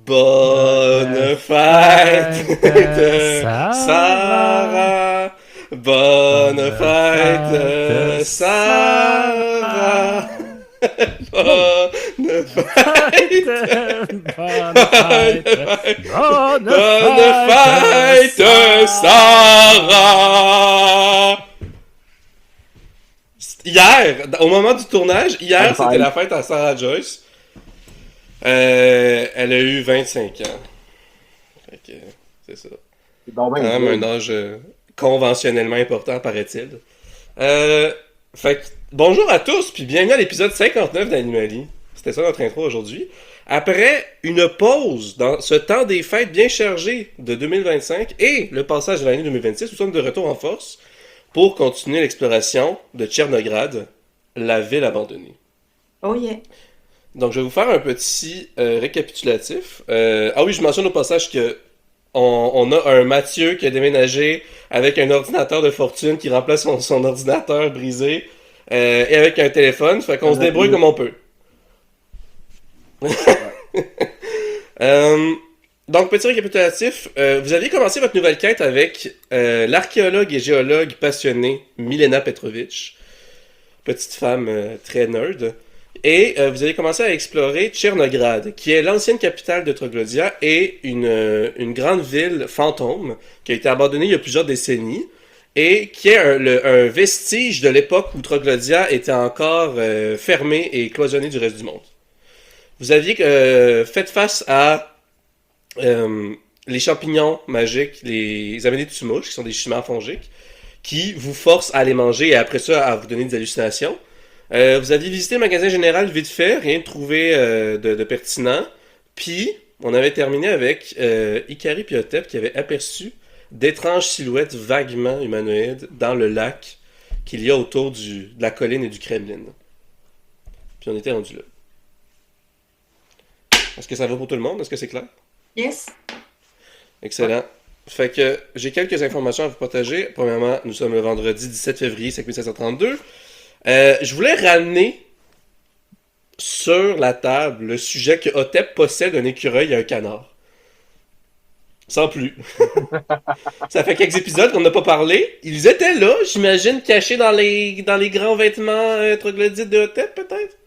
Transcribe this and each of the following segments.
Bonne fête, Sarah. Bonne fête, Sarah. Bonne fête. Bonne fête, Sarah. Hier, au moment du tournage, c'était la fête à Sarah Joyce. Elle a eu 25 ans. Fait que, c'est ça. C'est bon, Quand même un âge conventionnellement important, paraît-il. Fait que, bonjour à tous, puis bienvenue à l'épisode 59 d'Animali. C'était ça notre intro aujourd'hui. Après une pause dans ce temps des fêtes bien chargé de 2025 et le passage de l'année 2026, nous sommes de retour en force pour continuer l'exploration de Tchernograd, la ville abandonnée. Oh yeah. Donc, je vais vous faire un petit récapitulatif. Ah oui, je mentionne au passage que on a un Mathieu qui a déménagé avec un ordinateur de fortune qui remplace son ordinateur brisé et avec un téléphone. Fait qu'on se débrouille comme on peut. Donc, petit récapitulatif. Vous aviez commencé votre nouvelle quête avec l'archéologue et géologue passionné Milena Petrovich. Petite femme très nerd. Et vous allez commencer à explorer Tchernograd, qui est l'ancienne capitale de Troglodia et une grande ville fantôme qui a été abandonnée il y a plusieurs décennies et qui est un vestige de l'époque où Troglodia était encore fermée et cloisonnée du reste du monde. Vous aviez fait face à les champignons magiques, les Amenettumouches, qui sont des chimères fongiques, qui vous forcent à les manger et après ça à vous donner des hallucinations. Vous aviez visité le magasin général vite fait, rien de trouvé de pertinent. Puis, on avait terminé avec Ikari et Otep qui avaient aperçu d'étranges silhouettes vaguement humanoïdes dans le lac qu'il y a autour de la colline et du Kremlin. Puis on était rendu là. Est-ce que ça va pour tout le monde? Est-ce que c'est clair? Yes. Excellent. Fait que j'ai quelques informations à vous partager. Premièrement, nous sommes le vendredi 17 février 5732. Je voulais ramener sur la table le sujet que Otep possède un écureuil et un canard. Sans plus. Ça fait quelques épisodes qu'on n'a pas parlé. Ils étaient là, j'imagine, cachés dans les grands vêtements troglodytes de Otep, peut-être?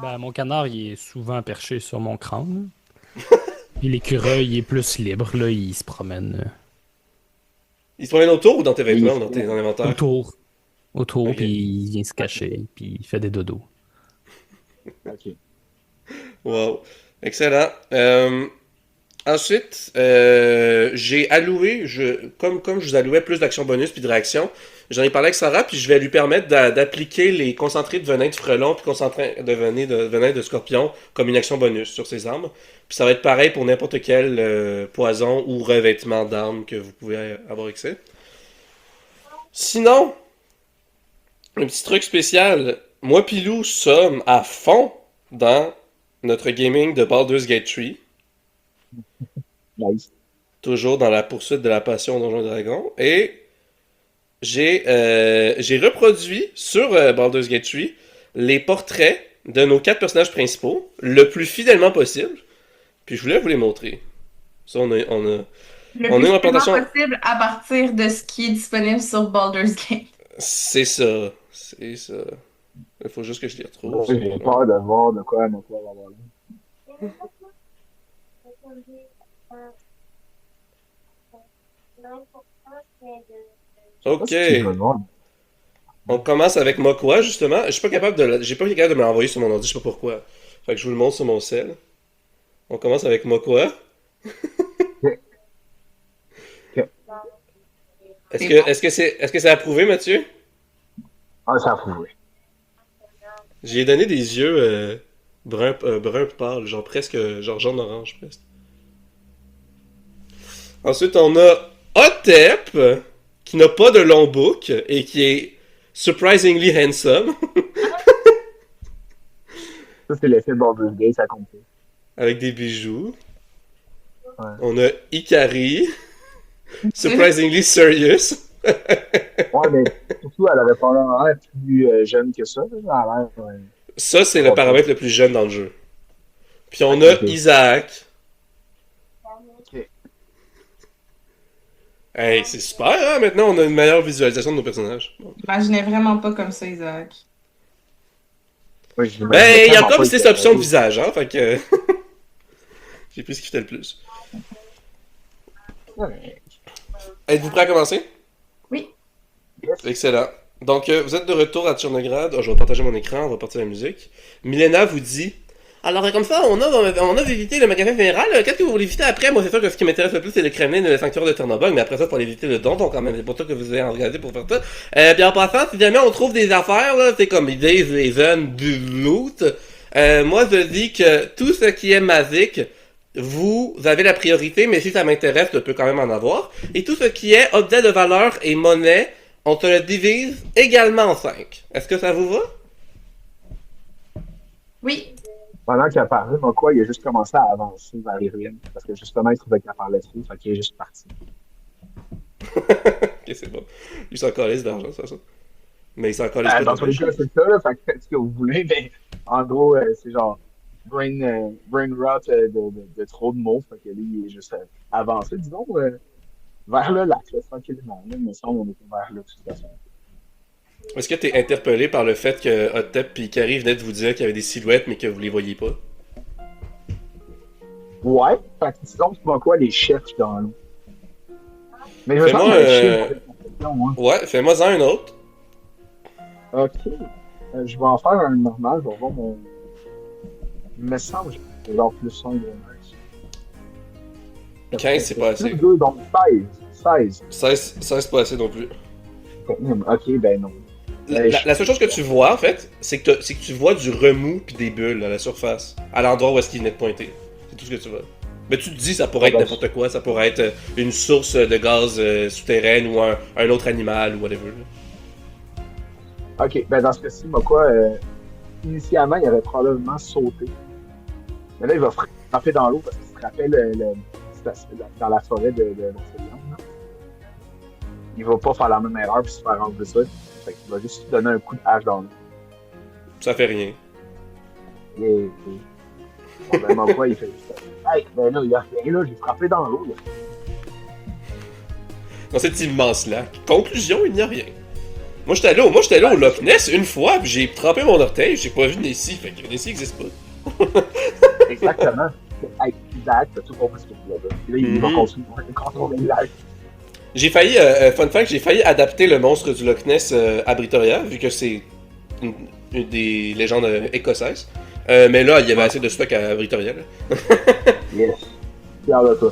Ben, mon canard, il est souvent perché sur mon crâne. Puis l'écureuil, il est plus libre, là, il se promène. Il se promène autour ou dans tes vêtements ou dans ton inventaire? Autour, Ok. puis il vient se cacher, puis il fait des dodos. Ok. Wow. Excellent. Ensuite, j'ai alloué, comme je vous allouais plus d'actions bonus puis de réactions, j'en ai parlé avec Sarah, puis je vais lui permettre d'appliquer les concentrés de venin de frelon puis concentrés de venin de scorpion comme une action bonus sur ses armes. Puis ça va être pareil pour n'importe quel poison ou revêtement d'armes que vous pouvez avoir accès. Sinon, un petit truc spécial, moi pis Lou sommes à fond dans notre gaming de Baldur's Gate 3. Nice. Toujours dans la poursuite de la passion Donjons et Dragons. Et j'ai reproduit sur Baldur's Gate 3 les portraits de nos 4 personnages principaux le plus fidèlement possible. Puis je voulais vous les montrer. Ça, on a Le une plus représentation. possible à partir de ce qui est disponible sur Baldur's Gate. C'est ça. C'est ça. Il faut juste que je les retrouve. J'ai peur de voir de quoi on va avoir là. Ok. C'est pas bon. On commence avec Mokwa, justement. Je suis pas capable j'ai pas été capable de me l'envoyer sur mon ordi, je sais pas pourquoi. Fait que je vous le montre sur mon cell. On commence avec Mokwa. Ok. Ok. Est-ce que c'est approuvé, Mathieu? Ah, ça a prouvé. J'ai donné des yeux brun pâle, genre presque, genre jaune-orange, presque. Ensuite, on a Otep, qui n'a pas de long book et qui est surprisingly handsome, Ça, c'est l'effet de Baldur's Gate, ça compte. avec des bijoux. Ouais. On a Ikari, surprisingly serious. Ouais, mais surtout, elle avait pas l'air plus jeune que ça. Là. Elle a l'air. Ça, c'est le paramètre le plus jeune dans le jeu. Puis on a Ok. Isaac. Ok. Hey, c'est super, hein? Maintenant, on a une meilleure visualisation de nos personnages. Bon. J'imaginais vraiment pas comme ça, Isaac. Moi, je Ben, il y a tellement comme pas 6 été- options de visage, hein? Fait que. J'ai pris ce qui fitait le plus. Ouais. Êtes-vous prêts à commencer? Oui. Yes. Excellent. Donc, vous êtes de retour à Tchernograd. Je vais partager mon écran, on va partir la musique. Milena vous dit... Alors, comme ça, on a visité le magasin général. Qu'est-ce que vous voulez visiter après? Moi, c'est sûr que ce qui m'intéresse le plus, c'est le Kremlin et le sanctuaire de Ternobog. Mais après ça, il faut aller visiter le Donjon quand même. C'est pour ça que vous avez engagé pour faire ça. Puis en passant, si jamais on trouve des affaires, là, c'est comme ils disent les jeunes du loot. Moi, je dis que tout ce qui est magique, vous avez la priorité, mais si ça m'intéresse, je peux quand même en avoir. Et tout ce qui est objet de valeur et monnaie, on te le divise également en 5. Est-ce que ça vous va? Oui. Pendant qu'il a parlé, Mokwa, il a juste commencé à avancer vers les ruines. Parce que justement, il trouvait qu'il parlait dessus. Fait qu'il est juste parti. Ok, c'est bon. Il s'en calisse d'argent, c'est ça. Mais il s'en calisse pas Dans tous les cas, c'est ça, là. Fait que faites ce que vous voulez, mais en gros, c'est genre brain rot de trop de mots. Fait que lui, il est juste avancé, disons, vers le lac, là, tranquillement. Là, il me semble qu'on était vers là, de toute façon. Est-ce que t'es interpellé par le fait que Hotep et Ikari venaient de vous dire qu'il y avait des silhouettes mais que vous les voyez pas? Ouais, fait que disons que Mokwa les cherche dans l'eau. Mais je me Fais-moi, sens que chien pour cette conception, hein. Ouais, fais-moi un autre. Ok. Je vais en faire un normal, je vais voir mon. Il me semble que j'ai genre plus 5 de 15, c'est pas assez. 2, donc 16. 16, c'est pas assez non plus. Ok, ben non. La seule chose que tu vois, en fait, c'est que tu vois du remous pis des bulles à la surface, à l'endroit où est-ce qu'il venait de pointer. C'est tout ce que tu vois. Mais tu te dis, ça pourrait être n'importe quoi, ça pourrait être une source de gaz souterraine ou un autre animal ou whatever. Ok, ben dans ce cas-ci, Mokwa, initialement, il aurait probablement sauté. Mais là, il va frapper dans l'eau parce qu'il se rappelle dans la forêt de l'Océan. Il va pas faire la même erreur puis se faire enlever ça. Fait qu'il va juste donner un coup de hache dans l'eau. Ça fait rien. Et probablement pas, il fait juste. Hey, ben là, il y a rien là, j'ai frappé dans l'eau. Là. Dans cet immense lac. Conclusion, il n'y a rien. Moi, j'étais allé au Loch Ness une fois, puis j'ai trempé mon orteil, j'ai pas vu Nessie, fait que Nessie n'existe pas. Exactement. Hey, Isaac, t'as tout compris ce que tu voulais dire. Puis là, il va continuer à contrôler le lac. J'ai failli, fun fact, j'ai failli adapter le monstre du Loch Ness à Britoria, vu que c'est une des légendes écossaises. Mais là, il y avait assez de stock à Britoria. Là. Yes. Fier de toi.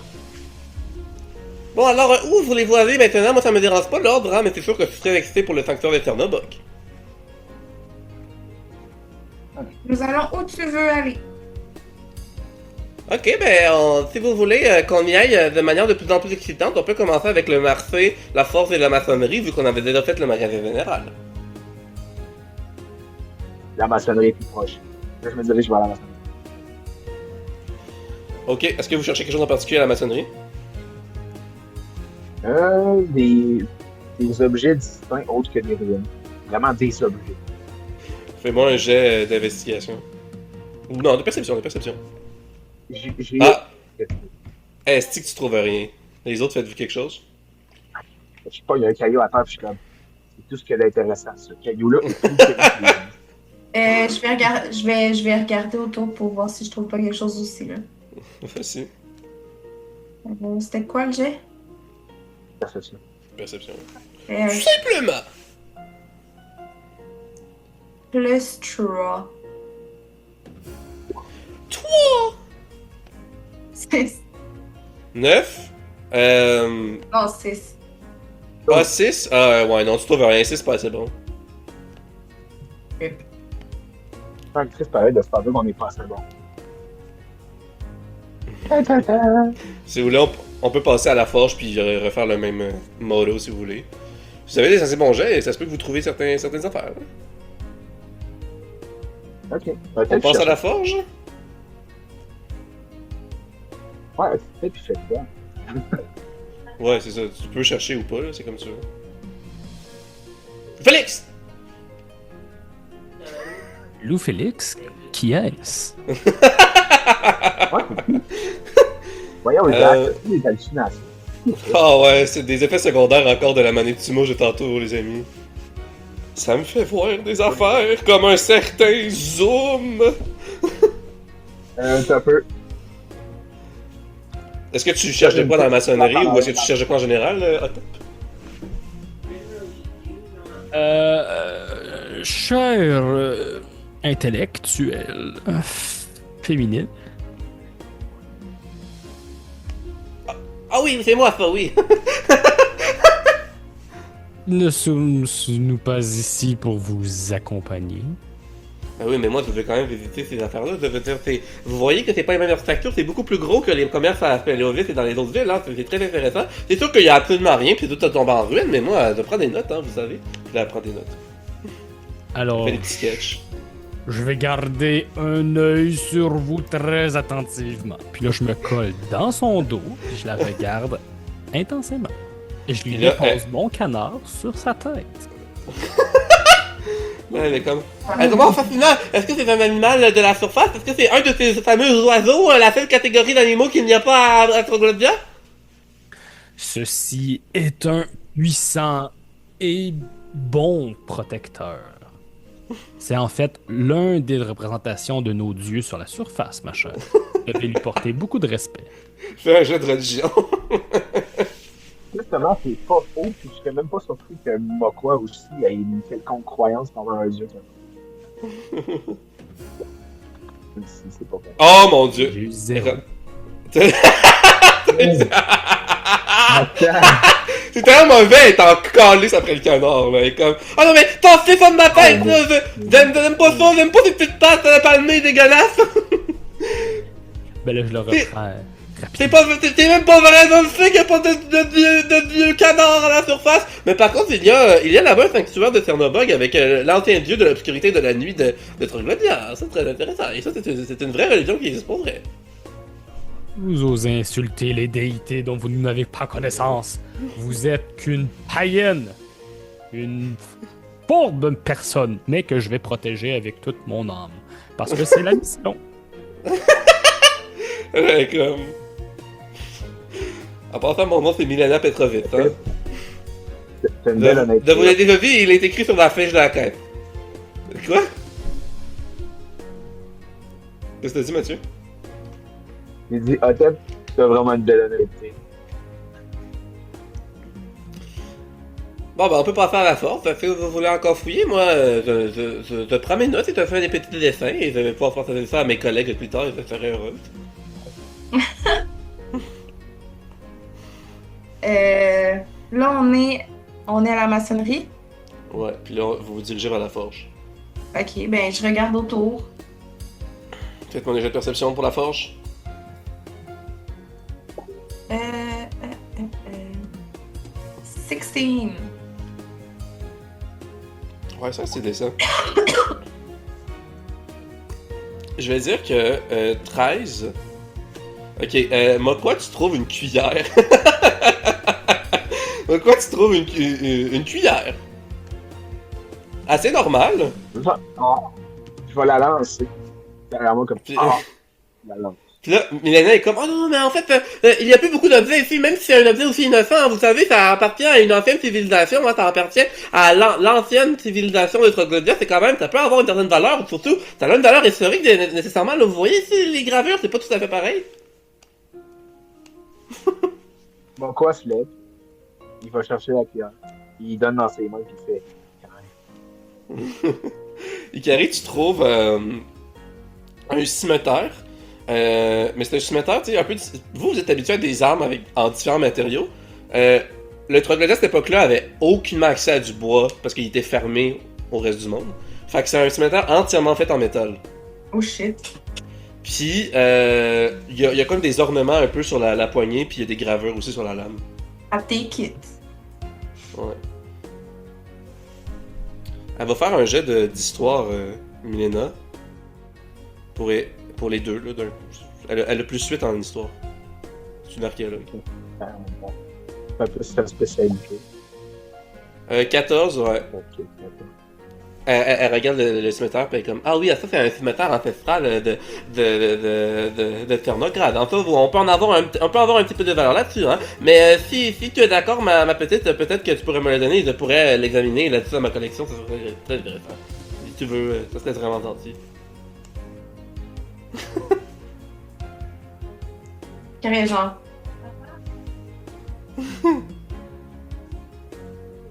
Bon, alors, où voulez-vous aller maintenant? Moi, ça me dérange pas l'ordre, hein, mais c'est sûr que je suis très excité pour le sanctuaire de Ternobog. Nous allons où tu veux aller. Ok, ben, si vous voulez qu'on y aille de manière de plus en plus excitante, on peut commencer avec le marché, la force et la maçonnerie, vu qu'on avait déjà fait le magasin général. La maçonnerie est plus proche. Là, je me dirige vers la maçonnerie. Ok, est-ce que vous cherchez quelque chose en particulier à la maçonnerie? Des objets distincts autres que des ruines. Vraiment des objets. Fais-moi un jet d'investigation. Ou non, de perception, de perception. J'ai. Ah! Est-ce que tu trouves rien? Les autres, faites-vous quelque chose? Je sais pas, il y a un caillou à terre, puis je suis comme. C'est tout ce qu'il y a d'intéressant, ce caillou-là. Ou tout Je vais regarder autour pour voir si je trouve pas quelque chose aussi, là. Facile. C'était quoi le jet? Perception. Perception. Euh, Simplement! plus 3. 3! C'est... 9? Non, 6. Ah, 6? Ah, ouais, non, tu trouves rien, 6, c'est pas assez bon. C'est un triste pareil de se faire dire qu'on n'est pas assez bon. Si vous voulez, on peut passer à la forge puis refaire le même motto si vous voulez. Si vous avez des assez bons jets, ça se peut que vous trouviez certaines affaires. Ok. On passe à la forge? Ouais, c'est puis fais quoi. Ouais, c'est ça. Tu peux chercher ou pas, là, c'est comme tu veux. Félix! Lou Félix, qui est-ce? Ouais, c'est cool. Voyons, Jacques, c'est des hallucinations. Ah ouais, c'est des effets secondaires encore de la manette Tumo j'ai tantôt, les amis. Ça me fait voir des affaires comme un certain zoom. C'est un peu. Est-ce que tu cherches de quoi dans la maçonnerie ou est-ce que tu cherches de quoi en général, Otto? Cher intellectuel féminine. Ah oui, c'est moi ça, oui. Ne sommes-nous pas ici pour vous accompagner? Ah oui, mais moi, je veux quand même visiter ces affaires-là. Je veux dire, vous voyez que c'est pas les mêmes architectures, c'est beaucoup plus gros que les commerces à Spéléoville et dans les autres villes, hein. C'est très intéressant. C'est sûr qu'il y a absolument rien, puis tout a tombé en ruine, mais moi, je prends des notes, hein, vous savez. Je prends des notes. Alors, Je fais des petits sketchs. je vais garder un œil sur vous très attentivement. Puis là, je me colle dans son dos, puis je la regarde intensément. Et je lui Puis là, dépose mon canard sur sa tête. Ouais, mais comme. Comment fascinant! Est-ce que c'est un animal de la surface? Est-ce que c'est un de ces fameux oiseaux, la seule catégorie d'animaux qu'il n'y a pas à Troglodyte? Ceci est un puissant et bon protecteur. C'est en fait l'un des représentations de nos dieux sur la surface, ma chère. Je vais lui porter beaucoup de respect. Fais un jeu de religion. Justement, c'est pas faux, puis je serais même pas surpris que Mokwa aussi ait une quelconque croyance dans un dieu. Même si c'est pas vrai. Oh mon dieu! J'ai eu zéro. Attends, C'est tellement mauvais être en calice après le canard, là. Et comme. Oh non, mais t'en ça de ma tête, Oh, là! J'aime pas ça, j'aime pas ces petites pattes palmées dégueulasses! Ben là, je le reprends C'est rapidement. t'es même pas vrai, je le sais qu'il y a pas de vieux canard à la surface! Mais par contre, il y a là-bas un sanctuaire de Cernobog avec l'ancien dieu de l'obscurité et de la nuit de Troglodyte. C'est très intéressant. Et ça, c'est une vraie religion qui existe pour vrai. Vous osez insulter les déités dont vous n'avez pas connaissance. Vous êtes qu'une païenne. Une pauvre personne, mais que je vais protéger avec toute mon âme. Parce que c'est la mission. Ouais, comme. En passant, mon nom c'est Milena Petrovic, hein. c'est une belle honnêteté. De vous l'avez déjà vu, il est écrit sur la fiche de la quête. Quoi? Qu'est-ce que t'as dit, Mathieu? Il dit, Otep, t'as vraiment une belle honnêteté. Bon, ben, on peut passer à la force. Si vous voulez encore fouiller, moi, je prends mes notes et je fais des petits dessins et je vais pouvoir partager ça à mes collègues plus tard et je serai heureux. Là, on est à la maçonnerie. Ouais, puis là, vous vous dirigez vers la forge. Ok, ben je regarde autour. Faites-moi des jets de perception pour la forge. Euh, 16. Ouais, ça, c'est décent. Je vais dire que 13. Ok, Mokwa, tu trouves une cuillère. Mokwa, tu trouves une cuillère. Assez normale. Je vais la lancer. Derrière moi, comme Puis, la lance. Puis là, Milena est comme, oh non, mais en fait, il y a plus beaucoup d'objets ici, même si c'est un objet aussi innocent, vous savez, ça appartient à une ancienne civilisation, hein, ça appartient à l'ancienne civilisation de Troglodyte, c'est quand même, ça peut avoir une certaine valeur, surtout, ça a une valeur historique nécessairement, là, vous voyez ici, les gravures, c'est pas tout à fait pareil. Bon, quoi se lève, il va chercher la cuillère, il donne dans ses mains, puis il fait. Ikari, tu trouves un cimetière. Mais c'est un cimetière, tu sais, un peu. Vous êtes habitué à des armes en différents matériaux. Le Troglodyte à cette époque-là avait aucunement accès à du bois parce qu'il était fermé au reste du monde. Fait que c'est un cimetière entièrement fait en métal. Oh shit. Puis, il y a comme des ornements un peu sur la poignée, puis il y a des gravures aussi sur la lame. I take it. Ouais. Elle va faire un jet d'histoire, Milena. Pour les deux, là. Elle a plus 8 en histoire. C'est une archéologue. Un peu sa spécialité. 14, ouais. Ok. Elle regarde le cimetière, puis elle est comme ah oui, ça c'est un cimetière ancestral de Ternograd. En fait, on peut avoir un petit peu de valeur là-dessus, hein. Mais si tu es d'accord, ma petite, peut-être que tu pourrais me le donner, je pourrais l'examiner là-dessus dans ma collection, ça serait très intéressant. Si tu veux, ça serait vraiment gentil. Carré genre.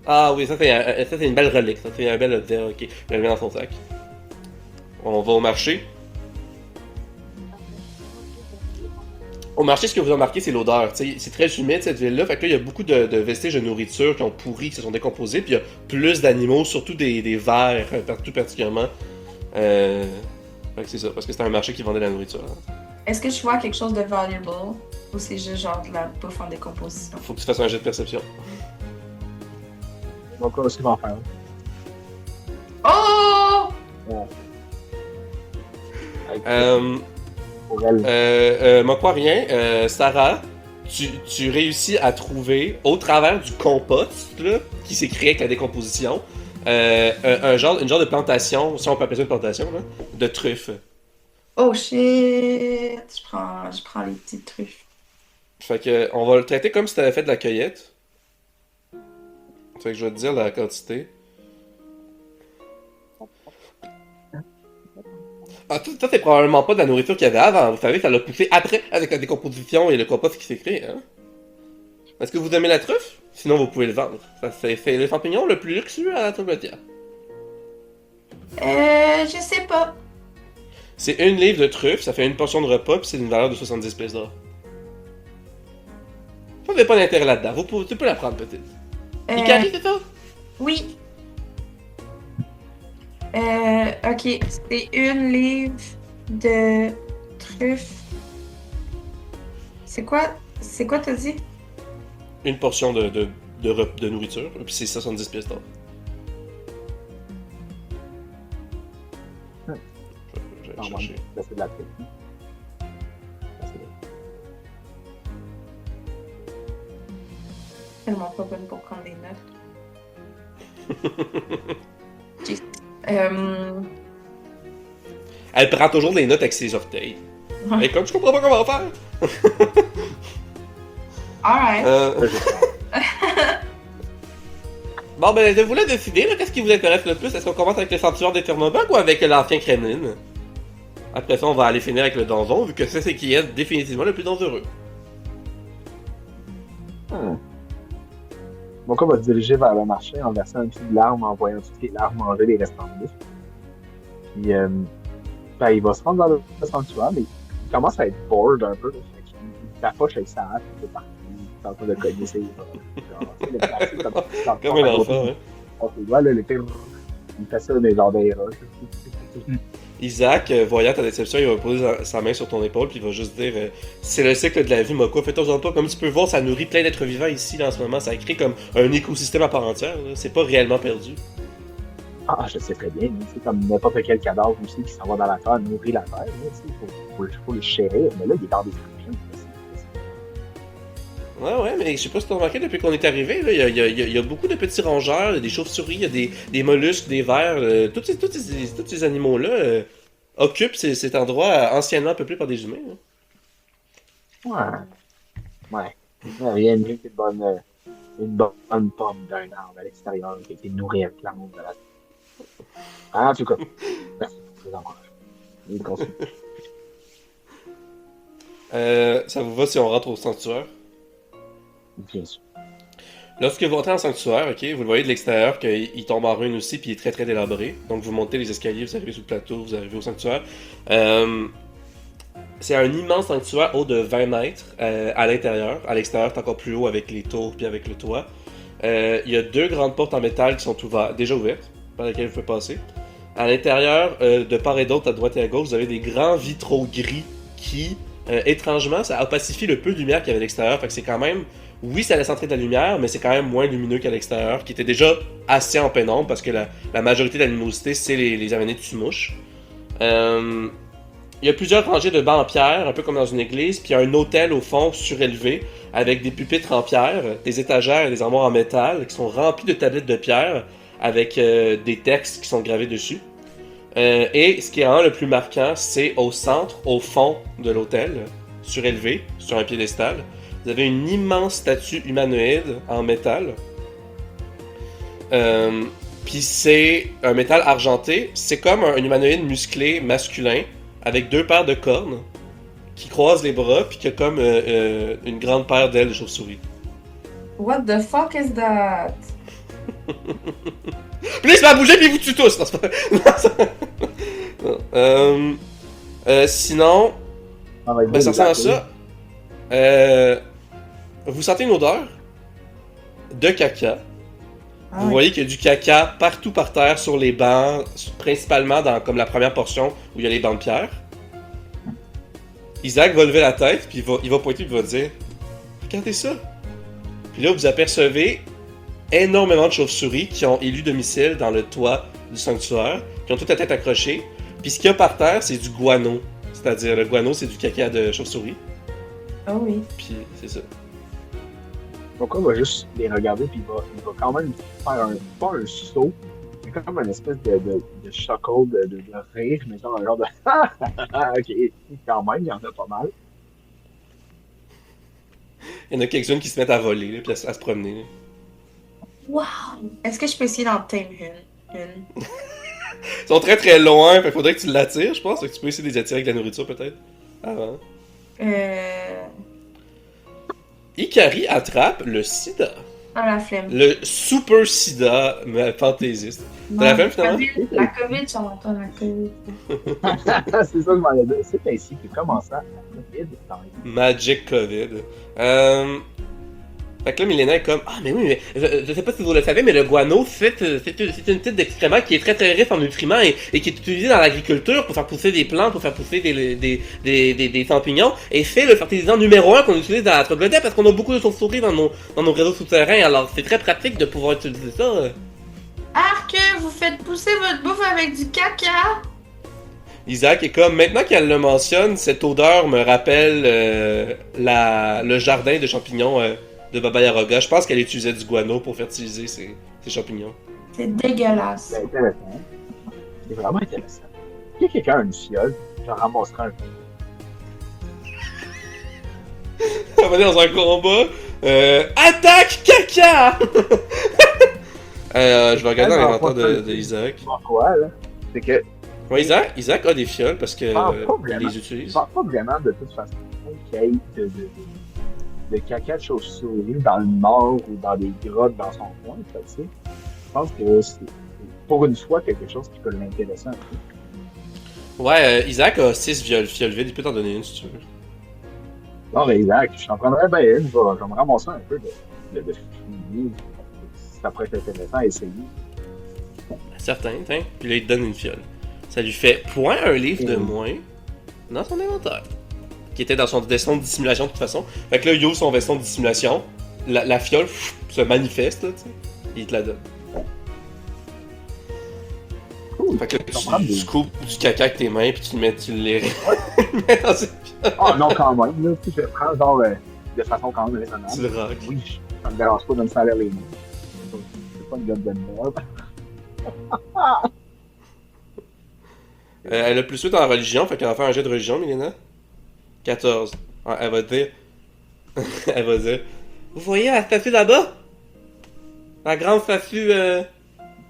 Ah oui, ça c'est une belle relique, ça c'est un bel objet, ok. Je le mets dans son sac. On va au marché. Au marché, ce que vous remarquez, c'est l'odeur. T'sais, c'est très humide cette ville-là, fait que là, il y a beaucoup de vestiges de nourriture qui ont pourri, qui se sont décomposés, puis il y a plus d'animaux, surtout des vers, partout particulièrement. Fait que c'est ça, parce que c'était un marché qui vendait de la nourriture. Hein. Est-ce que je vois quelque chose de valuable ou c'est juste genre de la bouffe en décomposition? Faut que tu fasses un jet de perception. Donc, qu'est-ce qu'ils vont faire? Oh! Pour elle. Moi, quoi, rien. Sarah, tu réussis à trouver, au travers du compost, là, qui s'est créé avec la décomposition, une genre de plantation, si on peut appeler ça une plantation, là, de truffes. Oh shit! Je prends les petites truffes. Fait que, on va le traiter comme si t'avais fait de la cueillette. Fait que je vais te dire la quantité. Ah, ça, c'est probablement pas de la nourriture qu'il y avait avant. Vous savez, ça l'a poussé après avec la décomposition et le compost qui s'est créé, hein? Est-ce que vous aimez la truffe? Sinon, vous pouvez le vendre. Ça, c'est le champignon le plus luxueux à la Tourgotia. Je sais pas. C'est une livre de truffe, ça fait une portion de repas, puis c'est une valeur de 70 pièces d'or. Vous n'avez pas d'intérêt là-dedans. Tu peux la prendre, peut-être. Hikari, c'est ça? Oui. Ok, c'est une livre de truffes. C'est quoi t'as dit? Une portion de nourriture, puis c'est 70 pièces d'or. Je vais aller chercher. C'est de la tête. Tellement pas bonne pour prendre des notes. Jeez. Elle prend toujours des notes avec ses orteils. Ouais. Et comme je comprends pas comment faire. Alright. Bon, ben, je voulais décider, là, qu'est-ce qui vous intéresse le plus? Est-ce qu'on commence avec le sanctuaire des Thermobug ou avec l'ancien Kremlin? Après ça, on va aller finir avec le donjon, vu que c'est ce qui est définitivement le plus dangereux. Mon cas va se diriger vers le marché en versant un petit de larmes, en voyant toutes les larmes manger les restants de bouffe. Puis, ben, il va se rendre dans le sanctuaire, mais il commence à être bored un peu. Là, fait qu'il tapoche avec sa hache, il est parti, il est en train de cogner ses Comme un enfant, hein. Ses doigts, là, il fait ça, mais genre des roches. Isaac, voyant ta déception, il va poser sa main sur ton épaule, puis il va juste dire c'est le cycle de la vie, Moko. Fais-toi pas. Comme tu peux voir, ça nourrit plein d'êtres vivants ici, là, en ce moment. Ça crée comme un écosystème à part entière. Là. C'est pas réellement perdu. Ah, je sais très bien. C'est comme n'importe quel cadavre aussi qui s'en va dans la terre, nourrit la terre. Il faut le chérir. Mais là, il est dans des trucs. Ouais, mais je sais pas si t'as remarqué, depuis qu'on est arrivé, là, il y a beaucoup de petits rongeurs, des chauves-souris, il y a des mollusques, des vers, tous ces animaux-là occupent cet endroit anciennement peuplé par des humains. Hein. Ouais. Rien de mieux qu'une bonne pomme d'un arbre à l'extérieur qui a été nourrie avec l'amour de la terre. En tout cas, merci pour ces encouragements. Ça vous va si on rentre au sanctuaire? Bien sûr. Lorsque vous rentrez en sanctuaire, ok, vous le voyez de l'extérieur qu'il tombe en ruine aussi, puis il est très très délabré. Donc vous montez les escaliers, vous arrivez sur le plateau, vous arrivez au sanctuaire. C'est un immense sanctuaire haut de 20 mètres à l'intérieur. À l'extérieur, c'est encore plus haut avec les tours puis avec le toit. Il y a 2 grandes portes en métal qui sont déjà ouvertes, par lesquelles vous pouvez passer. À l'intérieur, de part et d'autre, à droite et à gauche, vous avez des grands vitraux gris qui, étrangement, ça opacifie le peu de lumière qu'il y avait à l'extérieur. Fait que c'est quand même... Oui, ça laisse entrer de la lumière, mais c'est quand même moins lumineux qu'à l'extérieur, qui était déjà assez en pénombre, parce que la majorité de la luminosité, c'est les araignées de tumouche. Il y a plusieurs rangées de bancs en pierre, un peu comme dans une église, puis il y a un autel au fond surélevé, avec des pupitres en pierre, des étagères et des armoires en métal, qui sont remplis de tablettes de pierre, avec des textes qui sont gravés dessus. Et ce qui est vraiment le plus marquant, c'est au centre, au fond de l'hôtel, surélevé, sur un piédestal, vous avez une immense statue humanoïde en métal. Puis c'est un métal argenté. C'est comme un humanoïde musclé masculin avec 2 paires de cornes qui croise les bras puis qui a comme une grande paire d'ailes de chauve-souris. What the fuck is that? Puis là, il se met à bouger puis il vous tue tous. Non, c'est pas... non, sinon, ben, ça ressemble à ça. Vous sentez une odeur de caca. Vous voyez qu'il y a du caca partout par terre sur les bancs, principalement dans comme la première portion où il y a les bancs de pierre. Isaac va lever la tête, puis il va pointer, puis il va dire « Regardez ça! » Puis là, vous apercevez énormément de chauves-souris qui ont élu domicile dans le toit du sanctuaire, qui ont toute la tête accrochée. Puis ce qu'il y a par terre, c'est du guano. C'est-à-dire, le guano, c'est du caca de chauve-souris. Oh oui. Puis c'est ça. Donc on va juste les regarder, puis il va quand même faire pas un saut, mais comme une espèce de chuckle, de rire, mais genre un genre de ok, quand même, il y en a pas mal. Il y en a quelques-unes qui se mettent à voler, là, puis à se promener. Là. Wow! Est-ce que je peux essayer d'en tame une? Ils sont très très loin, fait faudrait que tu l'attires, je pense. Fait que tu peux essayer de les attirer avec de la nourriture, peut-être. Avant. Ikari attrape le sida. Ah, la flemme. Le super sida fantaisiste. T'as la flemme, finalement? La COVID, j'en entends la COVID. C'est ça que je m'en ai dit. C'est ainsi que commence à COVID. Magic COVID. Fait que là, Milena est comme « Ah, mais oui, mais je sais pas si vous le savez, mais le guano, c'est une type d'excrément qui est très très riche en nutriments et qui est utilisé dans l'agriculture pour faire pousser des plantes, pour faire pousser des champignons. Et c'est le fertilisant numéro 1 qu'on utilise dans la troglodyte parce qu'on a beaucoup de chauves-souris dans nos réseaux souterrains. Alors, c'est très pratique de pouvoir utiliser ça. Arc, vous faites pousser votre bouffe avec du caca? Isaac est comme, maintenant qu'elle le mentionne, cette odeur me rappelle le jardin de champignons de Baba Yaga. Je pense qu'elle utilisait du guano pour fertiliser ses champignons. C'est dégueulasse. C'est intéressant. C'est vraiment intéressant. Si quelqu'un a une fiole, j'en ramasserai un peu. On va aller dans un combat. Attaque caca! Je vais regarder dans l'inventaire de Isaac. Pourquoi, là? C'est que. Ouais, Isaac a des fioles parce que il les Je utilise. pense pas vraiment de toute façon qu'il y ait de caca de chauve-souris dans le nord ou dans des grottes dans son coin. Fait, tu sais. Je pense que c'est pour une fois quelque chose qui peut l'intéresser un peu. Ouais, Isaac a 6 fioles vides. Il peut t'en donner une si tu veux. Non, mais Isaac, je t'en prendrais bien une. Je vais me ramasser un peu de fouiller. Ça pourrait être intéressant à essayer. Certain, tiens. Puis là, il te donne une fiole. Ça lui fait un livre de moins dans son inventaire. Qui était dans son veston de dissimulation de toute façon. Fait que là, il ouvre son veston de dissimulation. La fiole se manifeste, là, tu sais. Et il te la donne. Cool. Fait que là, tu coupes du caca avec tes mains, puis tu les mets dans cette fiole. Ah non, quand même. Là, je le prends genre de façon quand même raisonnable. Tu le rock. Oui, ça me dérange pas de me salir les mains. C'est pas une gomme de merde. Elle a plus 8 en religion, fait qu'elle va faire un jet de religion, Milena. 14. Ah, elle va dire... elle va dire... Vous voyez la statue là-bas? La grande statue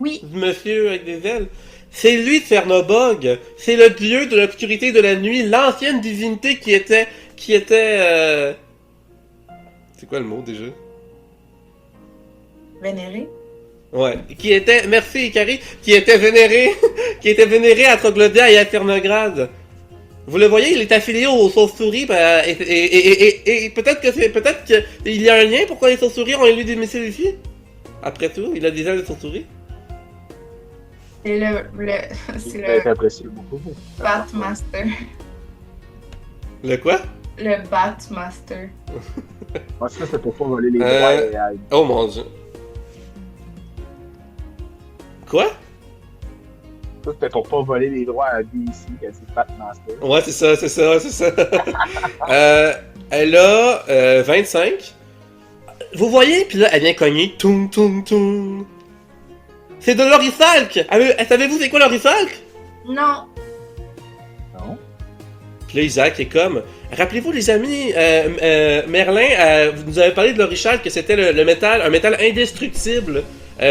Oui. du monsieur avec des ailes? C'est lui, Cernobog! C'est le dieu de l'obscurité et de la nuit, l'ancienne divinité qui était... C'est quoi le mot, déjà? Vénéré. Ouais, qui était, merci Ikari, qui était vénéré à Troglodia et à Ternograd. Vous le voyez, il est affilié aux chauves-souris, et peut-être qu'il y a un lien pourquoi les chauves-souris ont élu des missiles ici. Après tout, il a des ailes de chauve-souris. C'est c'est le J'apprécie beaucoup. Batmaster. Le quoi? Le Batmaster. Moi, ça, c'est pour pas voler les droits. Oh mon dieu. Quoi? Ça, c'était pour pas voler les droits à DC, qu'elle dit Batmaster. Ouais, c'est ça. Elle a 25. Vous voyez, puis là, elle vient cogner. Toum, toum, toum. C'est de l'orifalque! Savez-vous c'est quoi l'orifalque? Non. Non? Puis là, Isaac est comme... Rappelez-vous, les amis, Merlin, vous nous avez parlé de l'orifalque, que c'était le métal, un métal indestructible,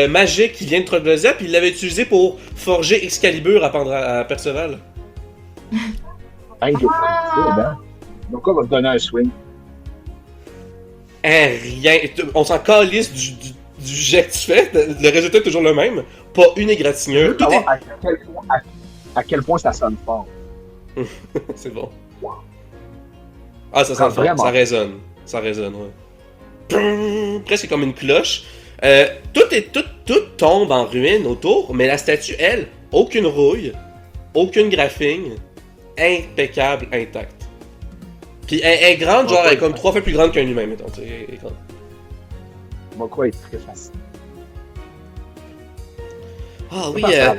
magique, qui vient de Troglodyte, puis il l'avait utilisé pour forger Excalibur à, à Perceval. Hein, donc, on va te donner un swing. Rien. On s'en calisse du jet que tu fais. Le résultat est toujours le même. Pas une égratignure. Tout est... À quel point ça sonne fort. C'est bon. Wow. Ah, ça sonne fort. Vraiment. Ça résonne. Ça résonne, ouais. Presque comme une cloche. Tout tombe en ruine autour, mais la statue, elle, aucune rouille, aucune graphine, impeccable, intacte. Puis elle est grande, genre, elle est comme 3 fois plus grande qu'un humain, mettons, tu sais, elle est grande. Moi, quoi, est très facile. Ah oui, pas ça,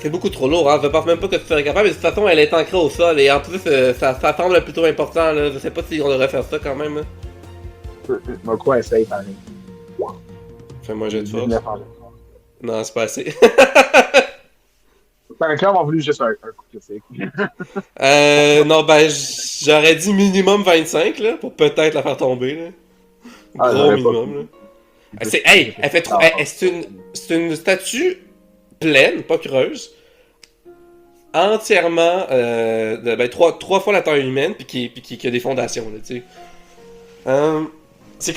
c'est beaucoup trop lourd, hein, je pense même pas que tu serais capable, mais de toute façon, elle est ancrée au sol, et en plus, ça semble plutôt important, là, je sais pas si on devrait faire ça quand même. Hein. Moi, quoi, essaye, pareil. Fais-moi un jet de force. Non, c'est pas assez. Un cœur m'a voulu juste un coup de critique. Non, ben, j'aurais dit minimum 25, là, pour peut-être la faire tomber, là. Gros minimum, là. Hey, elle fait trop. C'est une statue pleine, pas creuse, entièrement trois fois la taille humaine, puis qui a des fondations, là, tu sais. C'est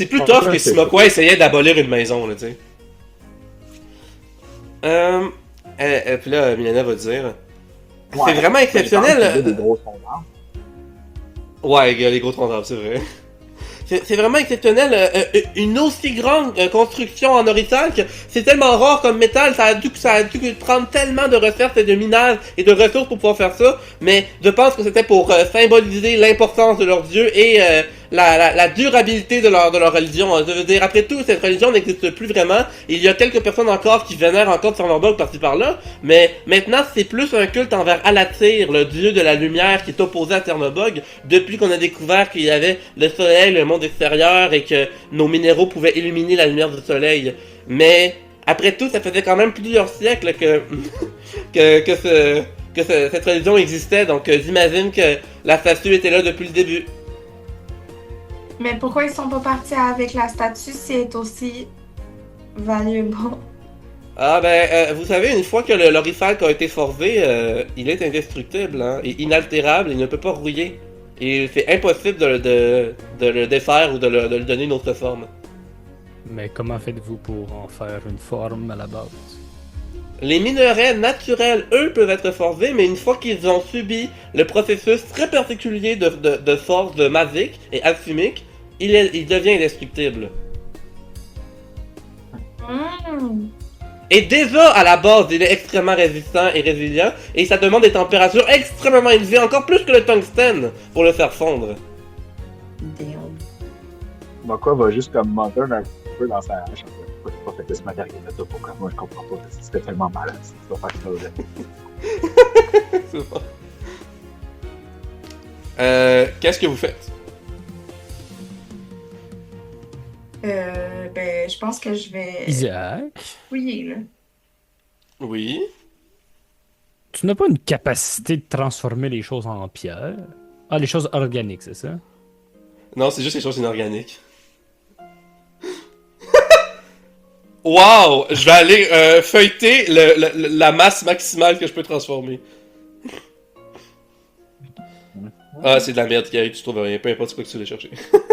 plus tough que si Mokwa essayait d'abolir une maison, là, tu sais. Puis là, Milena va dire. C'est vraiment exceptionnel. Des gros troncs d'arbres. Ouais, les gros troncs d'arbres, c'est vrai. C'est vraiment exceptionnel. Une aussi grande construction en orifalque, c'est tellement rare comme métal, ça a dû prendre tellement de recherches et de minage et de ressources pour pouvoir faire ça, mais je pense que c'était pour symboliser l'importance de leur dieu et la durabilité de leur religion. Je veux dire, après tout, cette religion n'existe plus vraiment. Il y a quelques personnes encore qui vénèrent encore Cernobog par-ci par-là, mais maintenant c'est plus un culte envers Alatyr, le dieu de la lumière qui est opposé à Cernobog, depuis qu'on a découvert qu'il y avait le soleil, le monde extérieur et que nos minéraux pouvaient illuminer la lumière du soleil. Mais après tout, ça faisait quand même plusieurs siècles que cette religion existait, donc j'imagine que la statue était là depuis le début. Mais pourquoi ils sont pas partis avec la statue si elle est aussi valuable? Ah ben, vous savez, une fois que l'orifalque a été forgé, il est indestructible, hein, et inaltérable, il ne peut pas rouiller. Et c'est impossible de le défaire ou de lui donner une autre forme. Mais comment faites-vous pour en faire une forme à la base? Les minerais naturels, eux, peuvent être forgés, mais une fois qu'ils ont subi le processus très particulier de force de magique et alchimique, il devient indestructible. Et déjà, à la base, il est extrêmement résistant et résilient, et ça demande des températures extrêmement élevées, encore plus que le tungstène, pour le faire fondre. Damn. Moi, quoi, va juste comme mentir un peu dans sa hache. Pourquoi tu pas fait ce matériel-là, pourquoi moi je comprends pas, c'était tellement malade si tu vas faire ça. C'est bon. Qu'est-ce que vous faites? Ben, je pense que je vais Isaac, fouiller, là. Oui. tu n'as pas une capacité de transformer les choses en pierre? Ah, les choses organiques, c'est ça? Non, c'est juste les choses inorganiques. Wow! Je vais aller feuilleter la masse maximale que je peux transformer. Ah, c'est de la merde, Gary, tu trouves rien, peu importe quoi que tu vas chercher.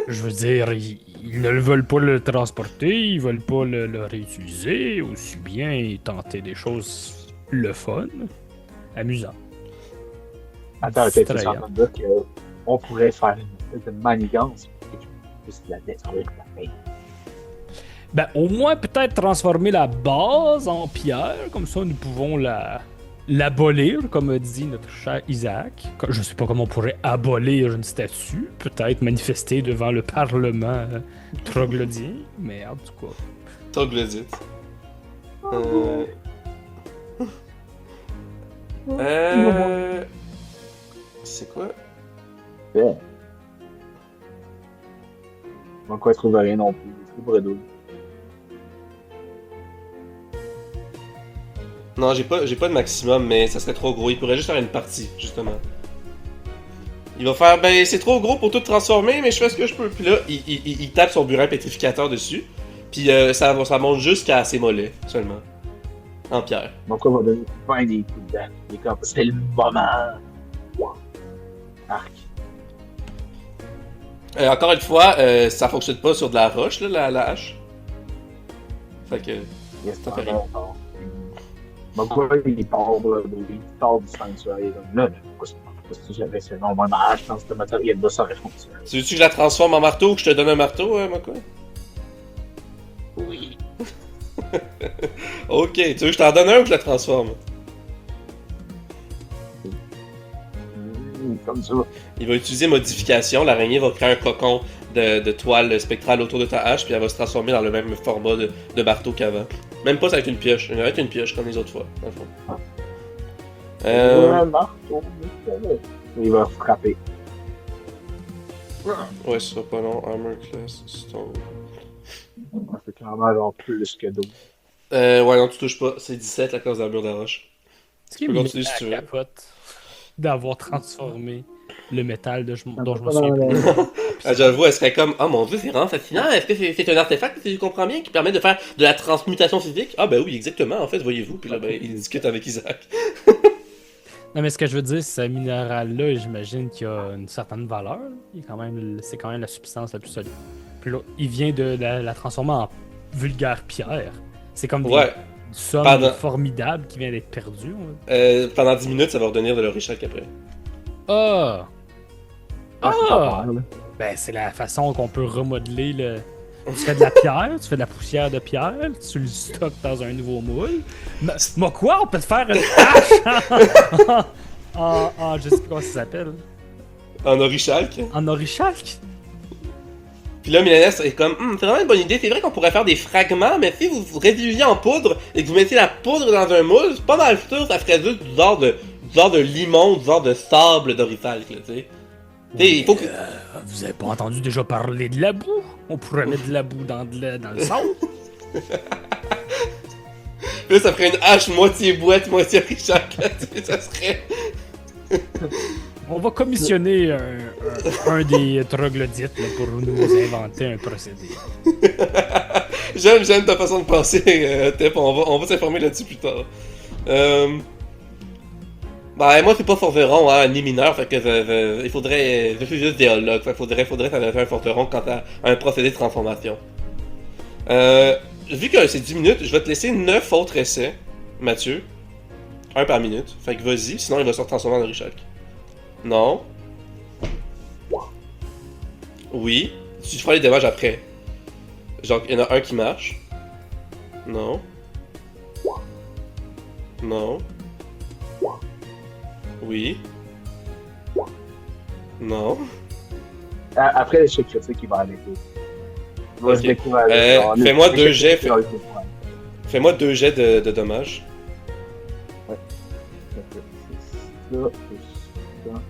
Je veux dire, ils ne veulent pas le transporter, ils veulent pas le réutiliser, aussi bien tenter des choses le fun, amusant. Attends, peut-être que Distrayant. tu dire qu'on pourrait faire une espèce de manigance pour que tu puisses la détruire la paix. Ben, au moins peut-être transformer la base en pierre, comme ça nous pouvons l'abolir, comme dit notre cher Isaac. Je sais pas comment on pourrait abolir une statue, peut-être manifester devant le parlement troglodyien, mais en tout cas. Troglodyte. C'est quoi? Ouais. Moi, quoi, je trouve rien non plus. C'est pour Edo. Non, j'ai pas de maximum, mais ça serait trop gros. Il pourrait juste faire une partie, justement. Il va faire, ben, c'est trop gros pour tout transformer, mais je fais ce que je peux. Puis là, il tape son burin pétrificateur dessus. Puis ça monte jusqu'à ses mollets, seulement. En pierre. Donc, on va donner plein des coups de dents. Il est comme, c'est le moment. Wow. Arc. Encore une fois, ça fonctionne pas sur de la roche, là, la hache. Fait que. Yes, Ça fait rien. Donc, il sort du sanctuaire. Il est comme, là, si j'avais ce nom, ma hache dans ce matériel-là, ça aurait fonctionné. Tu veux-tu que je la transforme en marteau ou que je te donne un marteau, Mako? Oui. Ok, tu veux que je t'en donne un ou que je la transforme? Comme ça. Il va utiliser modification, l'araignée va créer un cocon de toile spectrale autour de ta hache, puis elle va se transformer dans le même format de marteau qu'avant. Même pas avec une pioche, elle va être une pioche comme les autres fois, dans le fond. Un marteau, il va frapper. Ouais, ce sera pas long, Armor Class, Stone. C'est clairement genre plus que 12. Ouais, non, tu touches pas, c'est 17 la classe d'armure de la roche. Ce qui est peux mis continuer si à tu veux. capote d'avoir transformé le métal dont je me Pas souviens dans plus. Ah, j'avoue, elle serait comme, oh mon dieu, c'est vraiment fascinant, est-ce que c'est un artefact, si je comprends bien, qui permet de faire de la transmutation physique? Ah ben oui, exactement, en fait, voyez-vous, puis là, ben, il discute avec Isaac. Non, mais ce que je veux dire, c'est ce minéral-là, j'imagine qu'il a une certaine valeur. C'est quand même la substance la plus solide. Puis là, il vient de la transformer en vulgaire pierre. C'est comme des Ouais, sommes Pardon. formidables qui viennent d'être perdues. pendant 10 minutes, ça va redevenir de l'orichac après. Ah! Ah, c'est pas mal, là. Ben, c'est la façon qu'on peut remodeler le. Tu fais de la pierre, tu fais de la poussière de pierre, tu le stockes dans un nouveau moule. Mais quoi? On peut te faire une hache je sais pas comment ça s'appelle. En orichac. En orichac? Puis là, Milanès est comme, c'est vraiment une bonne idée. C'est vrai qu'on pourrait faire des fragments, mais si vous réduisiez en poudre et que vous mettiez la poudre dans un moule, c'est pas mal sûr, ça ferait juste du genre de limon, du genre de sable d'orifalque, là, tu sais. Tu sais, il faut que. Vous avez pas entendu déjà parler de la boue? On pourrait mettre de la boue dans le sang. Là, ça ferait une hache moitié boîte, moitié orichac, là, tu sais, ça serait. On va commissionner un des troglodytes là, pour nous inventer un procédé. J'aime ta façon de penser, Tep. On va s'informer là-dessus plus tard. Ben, moi, c'est pas forgeron, hein, ni mineur, fait que il faudrait. Je suis juste géologue, fait que faudrait faire un forgeron quant à un procédé de transformation. Vu que c'est 10 minutes, je vais te laisser 9 autres essais, Mathieu. Un par minute. Fait que vas-y, sinon il va se transformer en orichac. Non. Oui. Tu feras les dommages après. Genre, il y en a un qui marche. Non. Non. Oui. Non. Après l'échec critique, il va arrêter. Il va Ok. se décourager. Genre, fais-moi l'échec deux jets, critique, il va se décourager. Fais-moi 2 jets de dommages. Ça, plus ça.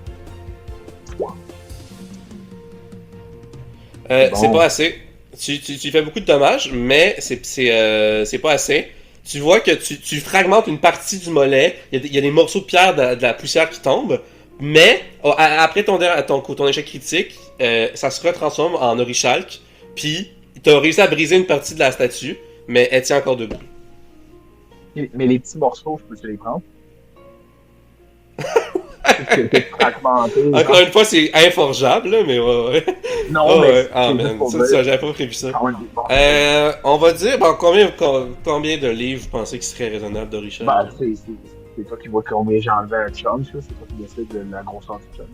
C'est Bon. pas assez. Tu fais beaucoup de dommages, mais c'est pas assez. Tu vois que tu fragmentes une partie du mollet. Il y a des morceaux de pierre de la poussière qui tombent. Mais après ton échec critique, ça se retransforme en orichalque. Puis t'as réussi à briser une partie de la statue, mais elle tient encore debout. Mais les petits morceaux, je peux les prendre? C'est fragmenté. Encore une fois, c'est inforgeable, là, mais ouais. Non, Oh, mais ouais. Ah, c'est man. juste pour Ça, dire. j'avais pas prévu ça. Ah ouais, bon. On va dire, bon, combien de livres vous pensez qu'il serait raisonnable d'orichalque? Ben, c'est toi qui vois combien j'ai enlevé un chunk, là. C'est toi qui décide de la grosseur du chunk.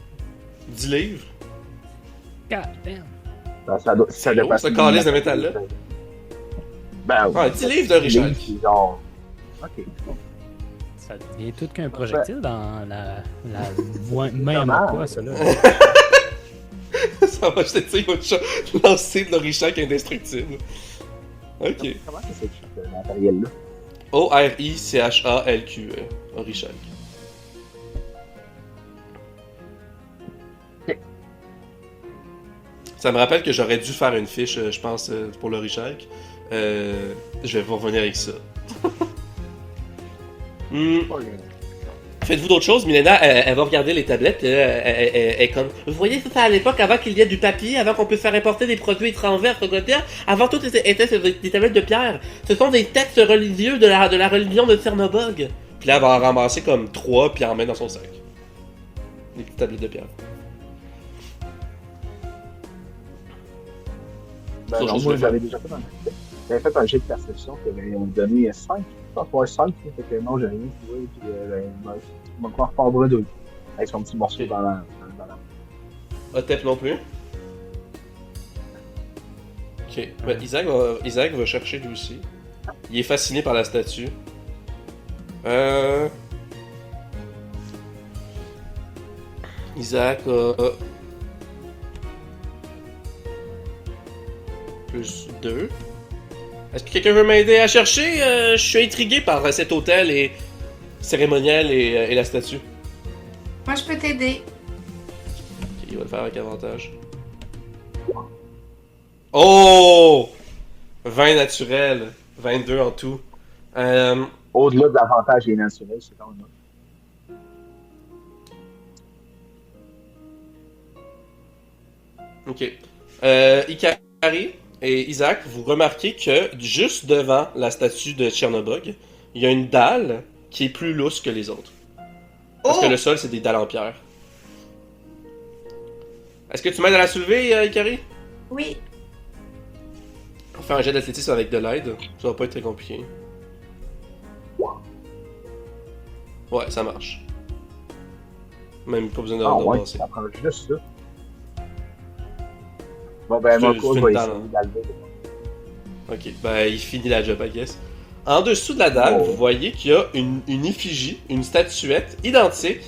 10 livres? God damn. Ben, ça C'est dépasse. lourd, ce calice de métal-là. Ben, Ouais, 10 livres d'orichalque. C'est genre. Ok. Ça devient tout qu'un projectile dans la main à Dommage. quoi, ça là. Ça va, je te dis, il va te lancer de l'orichalque indestructible. Ok. Comment ça s'écrit, ce matériel-là? O-R-I-C-H-A-L-Q-E. Orichalque. Ok. Ça me rappelle que j'aurais dû faire une fiche, je pense, pour l'orichalque. Je vais vous revenir avec ça. Pas grave. Faites-vous d'autres choses? Milena, elle va regarder les tablettes. Elle est comme. Vous voyez, ça à l'époque, avant qu'il y ait du papier, avant qu'on puisse faire importer des produits étrangers, avant tout était sur des tablettes de pierre. Ce sont des textes religieux de la religion de Cernobog. Puis là, elle va en ramasser comme 3 puis en mettre dans son sac. Des petites tablettes de pierre. Ben Autre non, chose moi, que j'avais déjà fait j'avais fait un jet de perception qui avait donné 5. Je pense ouais, 5. Fait que non, j'ai rien trouvé. Puis, il m'a encore pas bredouille. Avec son petit morceau Ok. dans la. Otep non plus. Ok. Ben, Isaac va chercher lui aussi. Il est fasciné par la statue. Isaac a plus 2. Est-ce que quelqu'un veut m'aider à chercher? Je suis intrigué par cet hôtel et cérémonial et la statue. Moi, je peux t'aider. Ok, il va le faire avec avantage. Oh! 20 naturel. 22 en tout. Au-delà de l'avantage est naturel, c'est quand même. Ok. Ikari et Isaac, vous remarquez que juste devant la statue de Tchernobog, il y a une dalle qui est plus lousse que les autres. Parce que le sol, c'est des dalles en pierre. Est-ce que tu m'aides à la soulever, Ikari? Oui. On va faire un jet d'athlétisme avec de l'aide. Ça va pas être très compliqué. Ouais, ça marche. Même pas besoin de Ah ouais, passer. ça prend juste ça. Bon ben, C'est- mon c'est cours une va dalle, essayer hein. d'enlever. Ok, ben il finit la job, I guess. En dessous de la dalle, vous voyez qu'il y a une effigie, une statuette identique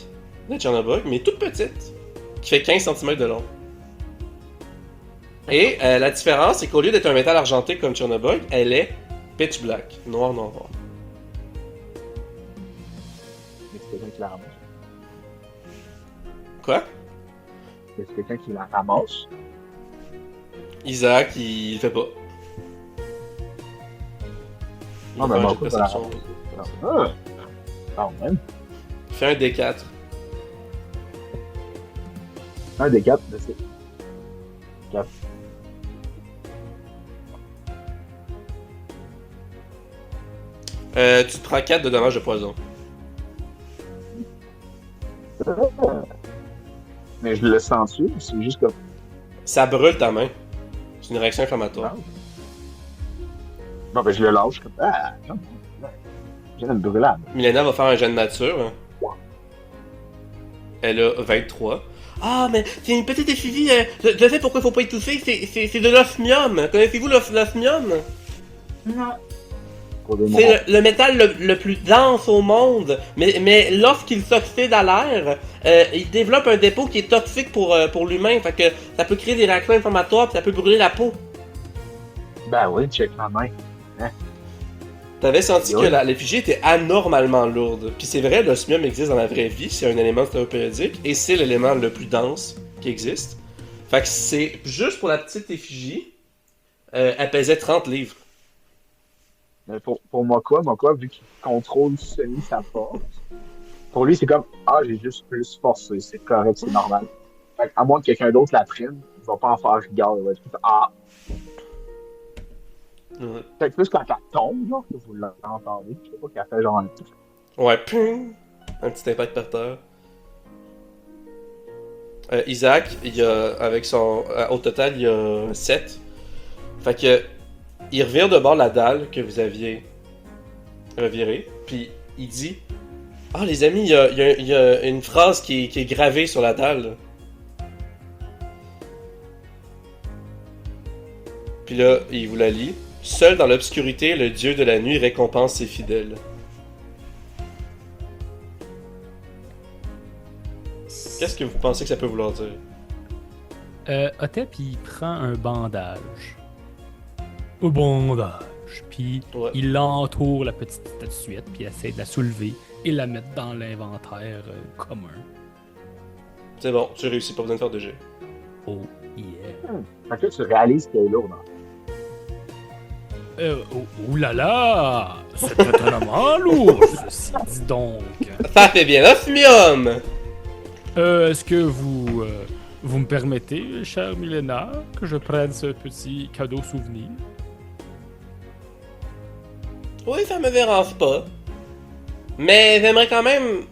de Tchernobog, mais toute petite, qui fait 15 cm de long. Et la différence, c'est qu'au lieu d'être un métal argenté comme Tchernobog, elle est pitch black, noir, noir, noir. Mais c'est quelqu'un qui la ramasse. Quoi? C'est quelqu'un qui la ramasse. Isaac, il le fait pas. Il Ah, va ben, faire un mon jet de cours va la perception. ramasser. Quand même. Fais un D4. Un des 4, c'est 4. Tu te prends 4 de dommages de poison. Mais je le sens-tu? C'est juste comme. Ça brûle ta main. C'est une réaction inflammatoire. Non, ben je le lâche comme. Ah, non. J'ai une brûlade. Milena va faire un jet de nature. Elle a 23. Ah, mais c'est une petite effigie. Je sais pourquoi il faut pas y toucher. C'est de l'osmium. Connaissez-vous l'osmium? Non. C'est le métal le plus dense au monde. Mais lorsqu'il s'oxyde à l'air, il développe un dépôt qui est toxique pour l'humain. Fait que ça peut créer des réactions inflammatoires puis ça peut brûler la peau. Ben oui, check ma main. T'avais senti Oui. que l'effigie était anormalement lourde. Puis c'est vrai, l'osmium existe dans la vraie vie, c'est un élément stéréopériodique, et c'est l'élément le plus dense qui existe. Fait que c'est juste pour la petite effigie, elle pesait 30 livres. Mais pour Mokwa, vu qu'il contrôle semi sa force, pour lui, c'est comme ah, j'ai juste plus forcé, c'est correct, c'est normal. Fait à moins que quelqu'un d'autre la prenne, il va pas en faire rigueur, il va être comme ah. Ouais. Peut-être plus quand elle tombe, genre, que vous l'entendez. Je sais pas qu'elle fait genre un petit. Ouais, ping! Un petit impact par terre. Isaac, il y a, avec son. Au total, il y a 7. Fait que. Il revient de bord la dalle que vous aviez revirée, puis il dit: Ah, les amis, il y a une phrase qui est gravée sur la dalle. Puis là, il vous la lit. Seul dans l'obscurité, le dieu de la nuit récompense ses fidèles. Qu'est-ce que vous pensez que ça peut vouloir dire? Otep, il prend un bandage. Un bandage. Puis Ouais. il entoure la petite statuette, puis il essaie de la soulever et la mettre dans l'inventaire commun. C'est bon, tu réussis, pas besoin de faire de jet. Oh yeah. Fait que là, tu réalises qu'elle est lourde. Hein. Oh là là! C'est étonnamment lourd, ceci Dis donc. Ça fait bien l'osmium! Est-ce que vous me permettez, chère Milena, que je prenne ce petit cadeau souvenir? Oui, ça me dérange pas. Mais j'aimerais quand même...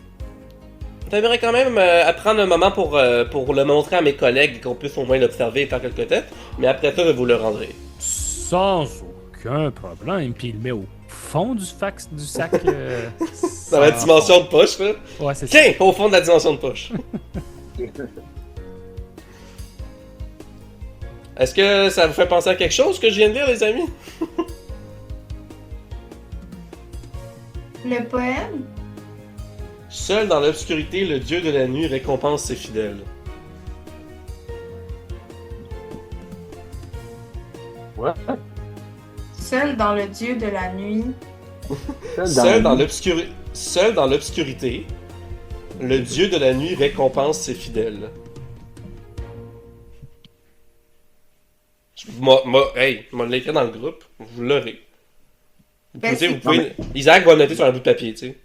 prendre un moment pour le montrer à mes collègues, qu'on puisse au moins l'observer et faire quelques tests. Mais après ça, je vous le rendrai. Sans aucun problème. Puis il le met au fond du sac. Dans la dimension de poche, là. Ouais, c'est ça. Tiens, au fond de la dimension de poche. Est-ce que ça vous fait penser à quelque chose que je viens de lire, les amis? Le poème? Seul dans l'obscurité, le dieu de la nuit récompense ses fidèles. Ouais. Seul dans le dieu de la nuit. Seul dans l'obscurité, le dieu de la nuit récompense ses fidèles. Hey, moi l'écrit dans le groupe, vous l'aurez. Ben, Vous pouvez... Isaac va le noter sur un bout de papier, tu sais.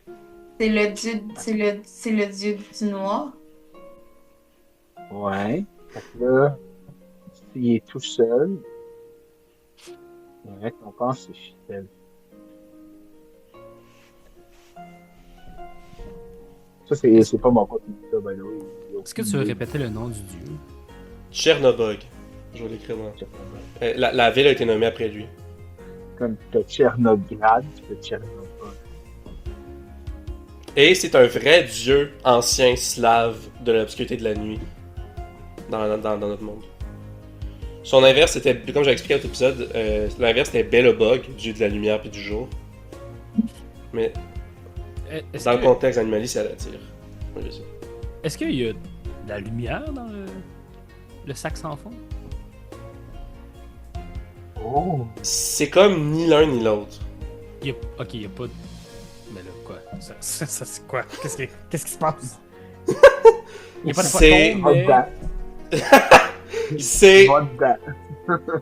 C'est le dieu du noir. Ouais. Fait que là, s'il est tout seul, il récompense ses fidèles. Ça, c'est pas mon pote qui dit ça, by the way. Est-ce que tu veux répéter le nom du dieu? Chernobog. Je vais l'écrire dans... La ville a été nommée après lui. Comme t'as Tchernograd, t'as Tchernobog. Et c'est un vrai dieu ancien slave de l'obscurité de la nuit dans notre monde. Son inverse était, comme j'ai expliqué à l'épisode, l'inverse était Belobog, dieu de la lumière puis du jour. Mais dans le contexte animaliste, ça l'attire. Oui, je sais. Est-ce qu'il y a de la lumière dans le sac sans fond? Oh! C'est comme ni l'un ni l'autre. Ok, il y a pas de... Mais là, quoi? Ça c'est quoi? Qu'est-ce qui se passe? Il y a pas de C'est- photon, mais... C'est Va dedans.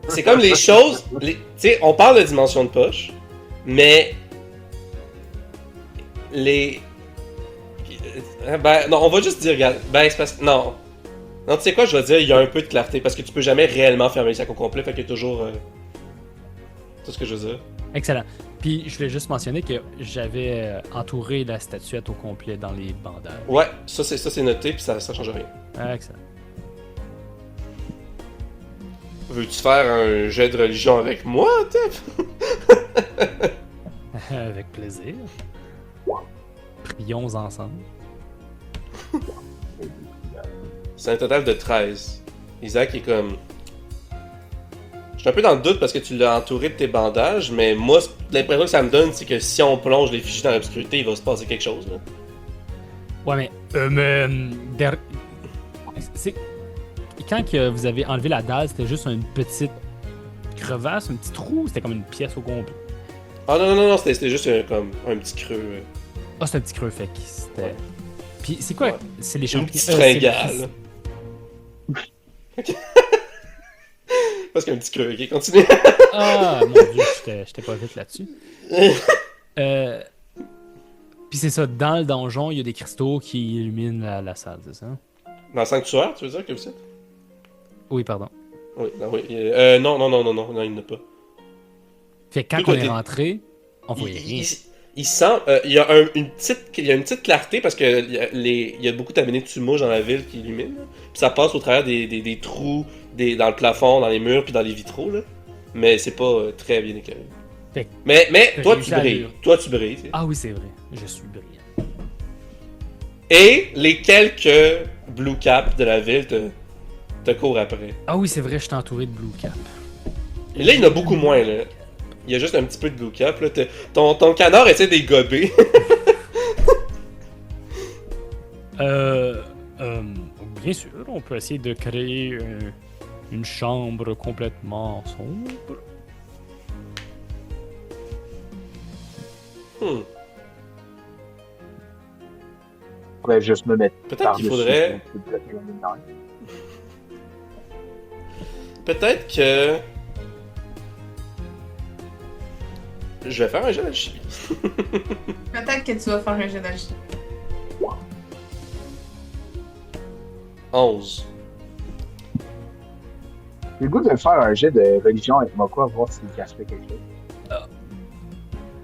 c'est comme les choses. Tu sais, on parle de dimension de poche, mais les. Ben, non, on va juste dire, regarde. Ben, c'est parce que. Non. Non, tu sais quoi, je vais dire, il y a un peu de clarté parce que tu peux jamais réellement fermer le sac au complet, fait qu'il y a toujours. C'est ce que je veux dire. Excellent. Puis je voulais juste mentionner que j'avais entouré la statuette au complet dans les bandages. Ouais, ça c'est noté, puis ça change rien. Excellent. Veux-tu faire un jet de religion avec moi, Tef? Avec plaisir. Prions ensemble. C'est un total de 13. Isaac est comme. Je suis un peu dans le doute parce que tu l'as entouré de tes bandages, mais moi, l'impression que ça me donne, c'est que si on plonge les fichiers dans l'obscurité, il va se passer quelque chose. Là. Ouais, c'est... Quand que vous avez enlevé la dalle, c'était juste une petite crevasse, un petit trou, c'était comme une pièce au complet. Ah non, c'était juste comme un petit creux. Ah, c'est un petit creux, fait que c'était... Ouais. Puis c'est quoi? Ouais. C'est les Une champignons. petite fringale. Parce qu'il y a un petit creux, ok, continue. Ah, mon dieu, j'étais pas vite là-dessus. Puis c'est ça, dans le donjon, il y a des cristaux qui illuminent la salle, c'est ça? Dans le sanctuaire, tu veux dire que vous êtes? Oui, pardon. Oui, non, oui. Non, il n'y en a pas. Fait que quand Tout on a est été- rentré, on voyait rien. Il sent. Il y a une petite clarté parce que il y a beaucoup d'amenés de tumouches dans la ville qui illuminent. là. Puis ça passe au travers des trous dans le plafond, dans les murs, puis dans les vitraux. Là. Mais c'est pas très bien éclairé. Fait que Mais t'as toi, réussi tu à brilles. lire. Toi, tu brilles. tu sais. Ah oui, c'est vrai, je suis brillant. Et les quelques blue caps de la ville te courent après. Ah oui, c'est vrai, je suis entouré de blue cap. Et là, il y en a beaucoup moins. Là. Il y a juste un petit peu de blue cap. Là. Ton canard essaie de les gober. Bien sûr, on peut essayer de créer une chambre complètement sombre. Hmm. Je pourrais juste me mettre Peut-être qu'il faudrait. Peut-être que. Je vais faire un jeu d'alchimie. Peut-être que tu vas faire un jeu d'alchimie. 11. J'ai le goût de faire un jet de religion avec Moko, voir s'il cacherait quelque chose.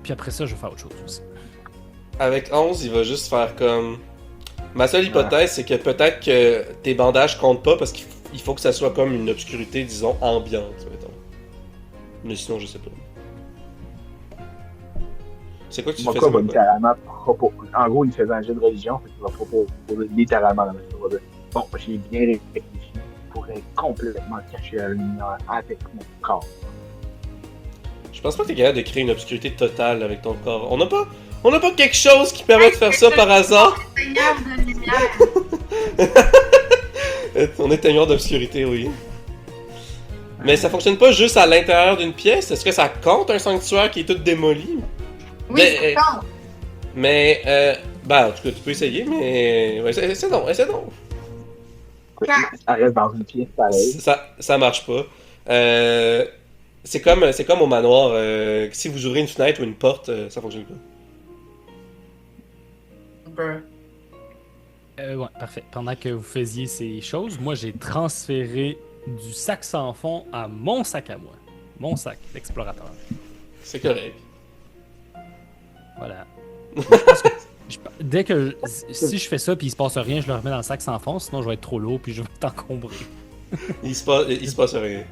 Puis après ça, je vais faire autre chose aussi. Avec 11, il va juste faire comme... Ma seule hypothèse, c'est que peut-être que tes bandages comptent pas parce qu'il faut que ça soit comme une obscurité, disons, ambiante, mettons. Mais sinon, je sais pas. C'est quoi que tu fais Moko va ça? littéralement proposer. En gros, il faisait un jet de religion, fait qu'il va proposer littéralement la même chose. Bon, j'ai bien réfléchi. Je pourrais complètement cacher la lumière avec mon corps. Je pense pas que t'es capable de créer une obscurité totale avec ton corps. On n'a pas quelque chose qui permet de faire ça par hasard. Seigneur de lumière. On est témoin d'obscurité, oui. Mais ça fonctionne pas juste à l'intérieur d'une pièce. Est-ce que ça compte un sanctuaire qui est tout démoli? Oui, Mais, ça compte. Mais, en tout cas, tu peux essayer, mais... Ouais, essaie donc. Ça reste dans une pièce pareille. Ça marche pas. C'est comme au manoir. Si vous ouvrez une fenêtre ou une porte, ça fonctionne pas. Brr. Ouais, parfait. Pendant que vous faisiez ces choses, moi, j'ai transféré du sac sans fond à mon sac à moi. Mon sac d'explorateur. C'est correct. Voilà. Je pense que dès que si je fais ça puis il se passe rien, je le remets dans le sac sans fond, sinon je vais être trop lourd puis je vais t'encombrer. Il se passe rien.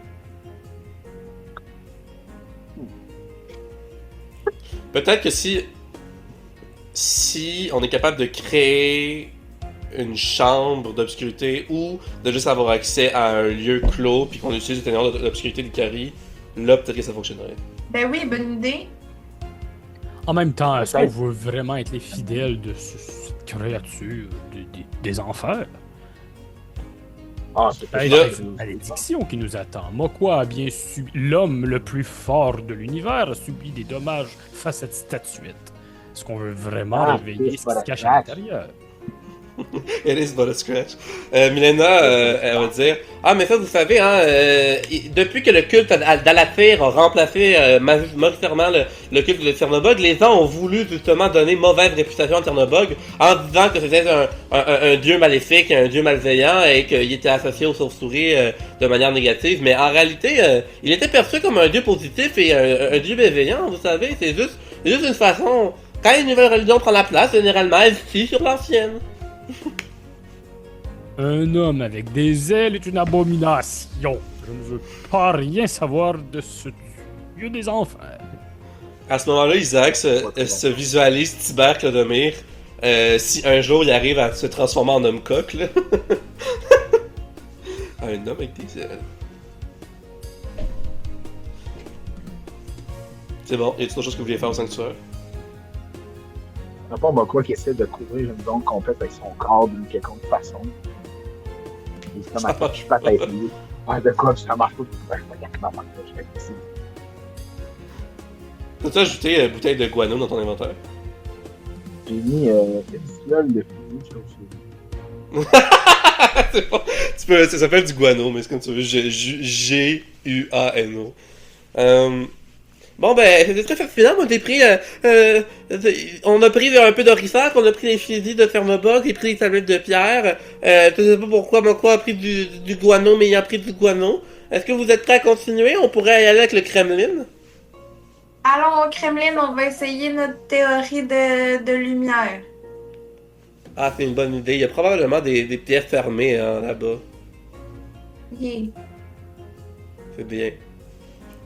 Peut-être que si on est capable de créer une chambre d'obscurité ou de juste avoir accès à un lieu clos puis qu'on utilise le ténor d'obscurité d'Ikari, là peut-être que ça fonctionnerait. Ben oui, bonne idée. En même temps, est-ce qu'on veut vraiment être les fidèles de cette créature des enfers? Ah, c'est C'est là- une malédiction qui nous attend. Mokwa a bien subi. L'homme le plus fort de l'univers a subi des dommages face à cette statuette. Est-ce qu'on veut vraiment réveiller ce qui se cache à l'intérieur? It is but a scratch. Milena, elle va dire Ah, mais ça, vous savez, hein, depuis que le culte d'Alathir a remplacé majoritairement le culte de Ternobog, les gens ont voulu justement donner mauvaise réputation à Ternobog en disant que c'était un dieu maléfique, un dieu malveillant et qu'il était associé aux chauves-souris de manière négative. Mais en réalité, il était perçu comme un dieu positif et un dieu bienveillant, vous savez. C'est juste une façon. Quand une nouvelle religion prend la place, généralement, elle scie sur l'ancienne. Un homme avec des ailes est une abomination. Je ne veux pas rien savoir de ce dieu des enfers. À ce moment-là, Isaac se visualise Tibère Clodomir si un jour il arrive à se transformer en homme coq, là. Un homme avec des ailes. C'est bon, y a-t-il autre chose que vous vouliez faire au sanctuaire? À part Moko qui essaie de couvrir une zone complète avec son corps d'une quelconque façon. Et ça Ça marche je pas tête libre. Ah, de quoi ça marche pas? Je sais pas comment ça marche. Je fais ici. T'as-tu ajouté bouteille de guano dans ton inventaire? J'ai mis fiole de fumée sur le C'est bon. Ça s'appelle du guano, mais c'est comme tu veux. G-U-A-N-O. Bon, ben, c'était très fascinant. On a pris, on a pris un peu d'Orifac, on a pris les fusils de Ternobog, j'ai pris les tablettes de pierre. Je sais pas pourquoi Moko a pris du guano, mais il a pris du guano. Est-ce que vous êtes prêts à continuer? On pourrait y aller avec le Kremlin. Allons au Kremlin, on va essayer notre théorie de lumière. Ah, c'est une bonne idée. Il y a probablement des pièces fermées hein, là-bas. Yeah. C'est bien.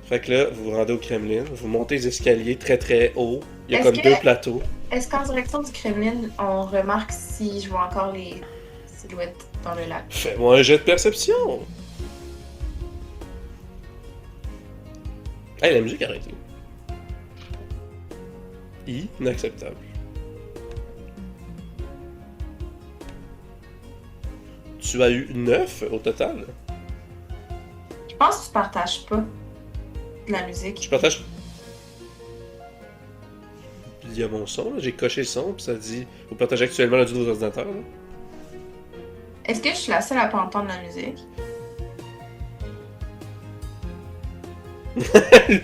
Fait que là, vous vous rendez au Kremlin, vous montez les escaliers très très haut. Il y a Est-ce comme que- deux plateaux. Est-ce qu'en direction du Kremlin, on remarque si je vois encore les silhouettes dans le lac? Fais-moi un jet de perception. Hey, la musique a arrêté. Inacceptable. Tu as eu 9 au total. Je pense que tu partages pas de la musique. Je partage. Il y a mon son, là. J'ai coché le son, puis ça dit. Vous partagez actuellement l'audio de vos ordinateurs. Là. Est-ce que je suis la seule à pas entendre la musique?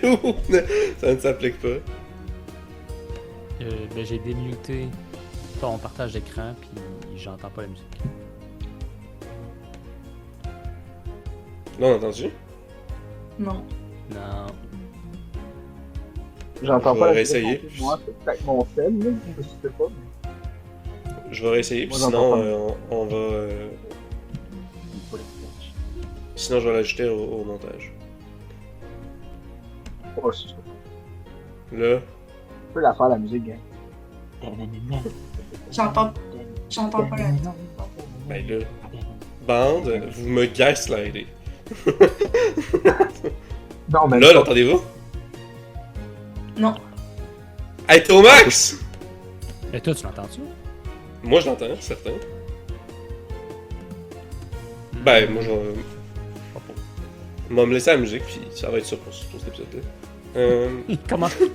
Lou, ça ne s'applique pas. J'ai démuté ton partage d'écran, puis j'entends pas la musique. Là, on a entendu? Non. Non. J'entends Je pas vais la réessayer. musique. Moi, c'est peut-être mon sel, là. Je sais pas. Je vais réessayer, puis Moi, j'entends sinon, on va... Sinon, je vais l'ajouter au montage. Oh, c'est ça. Là, Je peux la faire, la musique, hein. J'entends pas la musique. ben là... Bande, vous me gaslightez. Non, mais Là, l'entendez-vous? Non. Hey, Tomax! Et toi, tu l'entends-tu? Moi, je l'entends, certain. Ben, moi, je vais... On va me laisser la musique, puis ça va être ça pour cet épisode-là. Il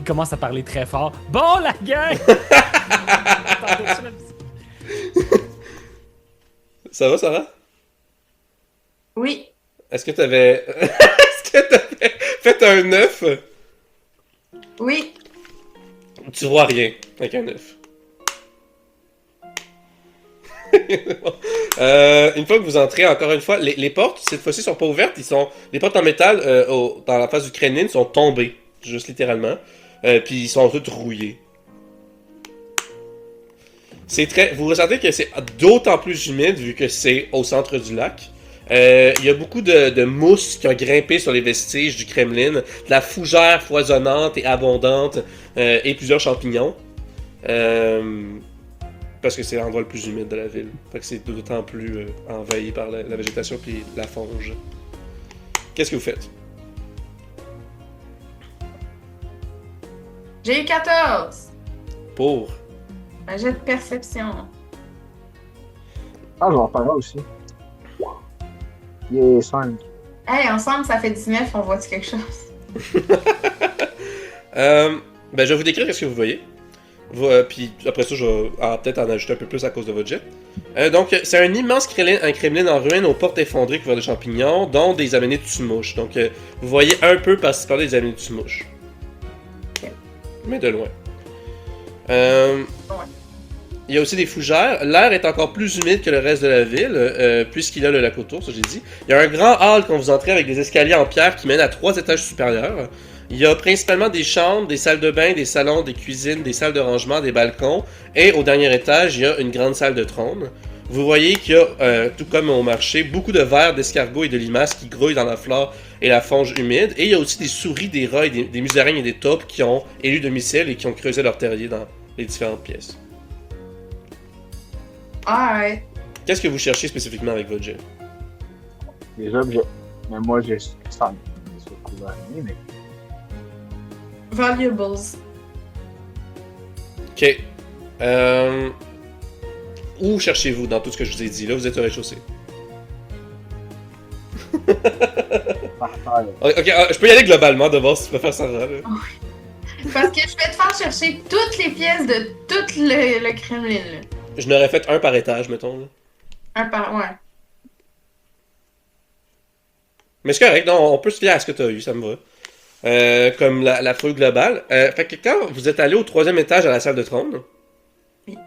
commence à parler très fort. Bon, la gang! Entendais-tu la musique? Ça va, Sarah? Oui. Est-ce que t'avais... Est-ce que t'avais fait un 9? Oui. Tu vois rien avec un 9. Une fois que vous entrez, encore une fois, les portes, cette fois-ci, sont pas ouvertes. Les portes en métal dans la face du Kremlin sont tombées, juste littéralement. Puis ils sont toutes rouillées. Vous ressentez que c'est d'autant plus humide vu que c'est au centre du lac. Il y a beaucoup de mousse qui a grimpé sur les vestiges du Kremlin, de la fougère foisonnante et abondante, et plusieurs champignons. Parce que c'est l'endroit le plus humide de la ville. Fait que c'est d'autant plus envahi par la végétation puis la fange. Qu'est-ce que vous faites? J'ai eu 14. Pour... Un jet de perception. Ah, je vais en faire un aussi. Il est 5. Hey, ensemble, ça fait 19. On voit-tu quelque chose? Ben, je vais vous décrire ce que vous voyez. Puis après ça, je vais peut-être en ajouter un peu plus à cause de votre jet. Donc, c'est un immense Kremlin en ruine aux portes effondrées couvertes de champignons, dont des amenés de tumouches. Donc, vous voyez un peu par-ci par-là des amenés de tumouches. Ok. Mais de loin. Il y a aussi des fougères. L'air est encore plus humide que le reste de la ville, puisqu'il y a le lac autour, ça j'ai dit. Il y a un grand hall quand vous entrez avec des escaliers en pierre qui mènent à 3 étages supérieurs. Il y a principalement des chambres, des salles de bain, des salons, des cuisines, des salles de rangement, des balcons. Et au dernier étage, il y a une grande salle de trône. Vous voyez qu'il y a, tout comme au marché, beaucoup de vers, d'escargots et de limaces qui grouillent dans la flore et la fange humide. Et il y a aussi des souris, des rats, et des musaraignes et des taupes qui ont élu domicile et qui ont creusé leur terrier dans les différentes pièces. Alright. Qu'est-ce que vous cherchez spécifiquement avec votre jet? Les objets. Mais moi, j'ai 100. C'est couvert, mais... Valuables. Ok. Où cherchez-vous dans tout ce que je vous ai dit? Là, vous êtes au rez-de-chaussée. Par terre. Ok, je peux y aller globalement de voir si tu peux faire ça. Là. Parce que je vais te faire chercher toutes les pièces de tout le Kremlin, là. Je n'aurais fait un par étage, mettons. Là. Un par... Ouais. Mais c'est correct, non, on peut se fier à ce que tu as eu, ça me va. Comme la fouille globale. Fait que quand vous êtes allé au 3e étage à la salle de trône, oui.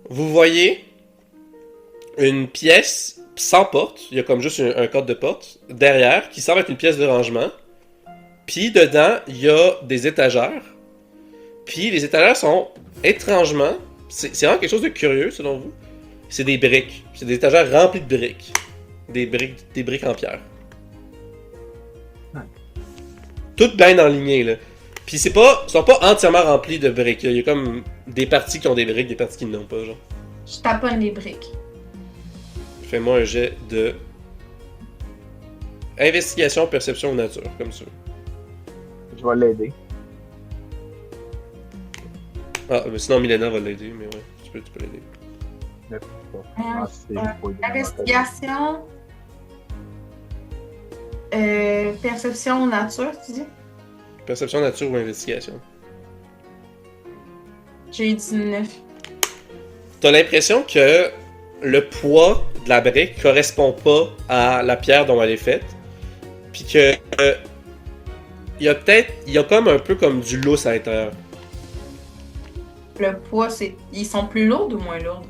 Vous voyez une pièce sans porte, il y a comme juste un code de porte, derrière, qui semble être une pièce de rangement. Puis dedans, il y a des étagères. Puis les étagères sont étrangement... C'est vraiment quelque chose de curieux, selon vous. C'est des briques. C'est des étagères remplies de briques. Des briques en pierre. Toutes bien enlignées, là. Puis sont pas entièrement remplis de briques. Il y a comme des parties qui ont des briques, des parties qui n'ont pas, genre. Je taponne les briques. Fais-moi un jet de... Investigation, perception ou nature, comme ça. Je vais l'aider. Ah, mais sinon Milena va l'aider, mais ouais, tu peux l'aider. Ah, c'est pas évident. Investigation. Perception nature, tu dis? Perception, nature ou investigation. J'ai eu 19. T'as l'impression que le poids de la brique correspond pas à la pierre dont elle est faite. Puis que... il y a comme un peu comme du lousse à l'intérieur. le poids, ils sont plus lourds ou moins lourds?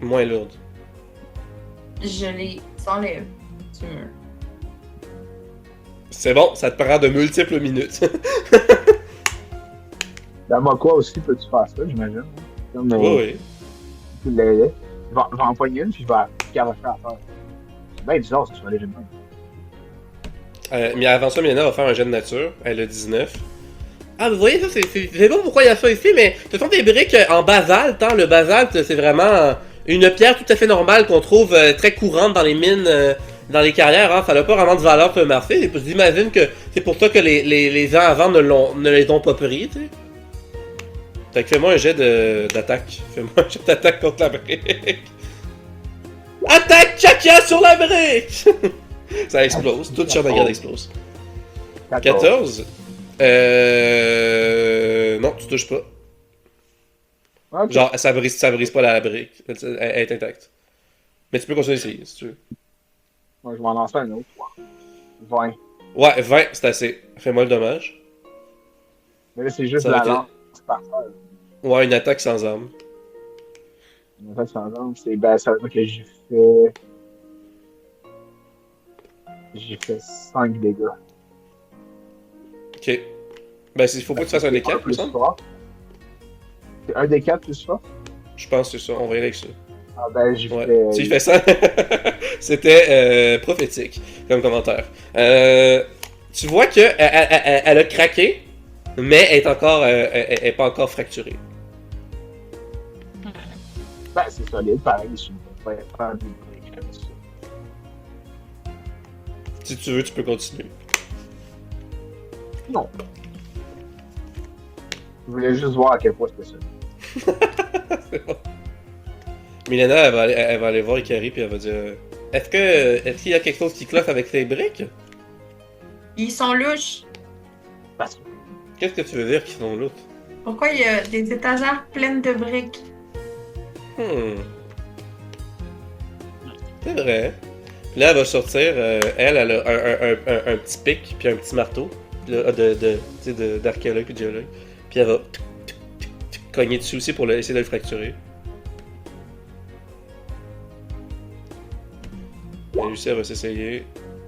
Moins lourde. Je les enlève du mur. C'est bon, ça te prend de multiples minutes. Dans ma quoi aussi, peux-tu faire ça, j'imagine? Comme, Oui, oui. Je vais empoigner une, puis je vais garocher à faire. C'est bien bizarre, ça, sur les même. Mais avant ça, Milena va faire un jet de nature. Elle a 19. Ah, vous voyez, ça, je sais pas pourquoi il y a ça ici, mais ce sont des briques en basalte. Hein. Le basalte, c'est vraiment une pierre tout à fait normale qu'on trouve très courante dans les mines, dans les carrières. Hein. Ça n'a pas vraiment de valeur sur le marché. J'imagine que c'est pour ça que les gens avant ne les ont pas pris, tu sais. Fait que fais-moi un jet d'attaque. Fais-moi un jet d'attaque contre la brique. Attaque caca sur la brique! Ça explose. Toute champ de garde explose. 14. Non, tu touches pas. Ok. Genre, ça brise pas la brique. Elle est intacte. Mais tu peux continuer d'essayer si tu veux. Moi, je vais en lancer un autre. 20. Ouais, 20, c'est assez. Fais-moi le dommage. Mais là, c'est juste Ça la va être- lance par terre. Ouais, une attaque sans arme. En fait, par exemple, c'est ben, ça veut dire que j'ai fait 5 dégâts. Ok. Ben, il faut pas que tu fasses un des 4, plus plus ça. fort. C'est un des 4 plus fort? Je pense que c'est ça. On va y aller avec ça. Ah ben, j'ai Ouais. fait... Tu fais ça. C'était prophétique comme commentaire. Tu vois que elle a craqué, mais elle est pas encore fracturée. Ben, c'est solide, pareil, je ne vais pas faire des briques comme ça. Si tu veux, tu peux continuer. Non. Je voulais juste voir à quel point c'était solide. Milena, elle va aller voir Ikari puis elle va dire est-ce qu'il y a quelque chose qui cloche avec ces briques? Ils sont louches. Parce que Qu'est-ce que tu veux dire qu'ils sont l'autre? Pourquoi il y a des étagères pleines de briques? C'est vrai. Puis là, elle va sortir. Elle a un petit pic puis un petit marteau là, d'archéologue et de géologue. Puis elle va cogner dessus aussi pour essayer de le fracturer. Et Lucie, elle va s'essayer.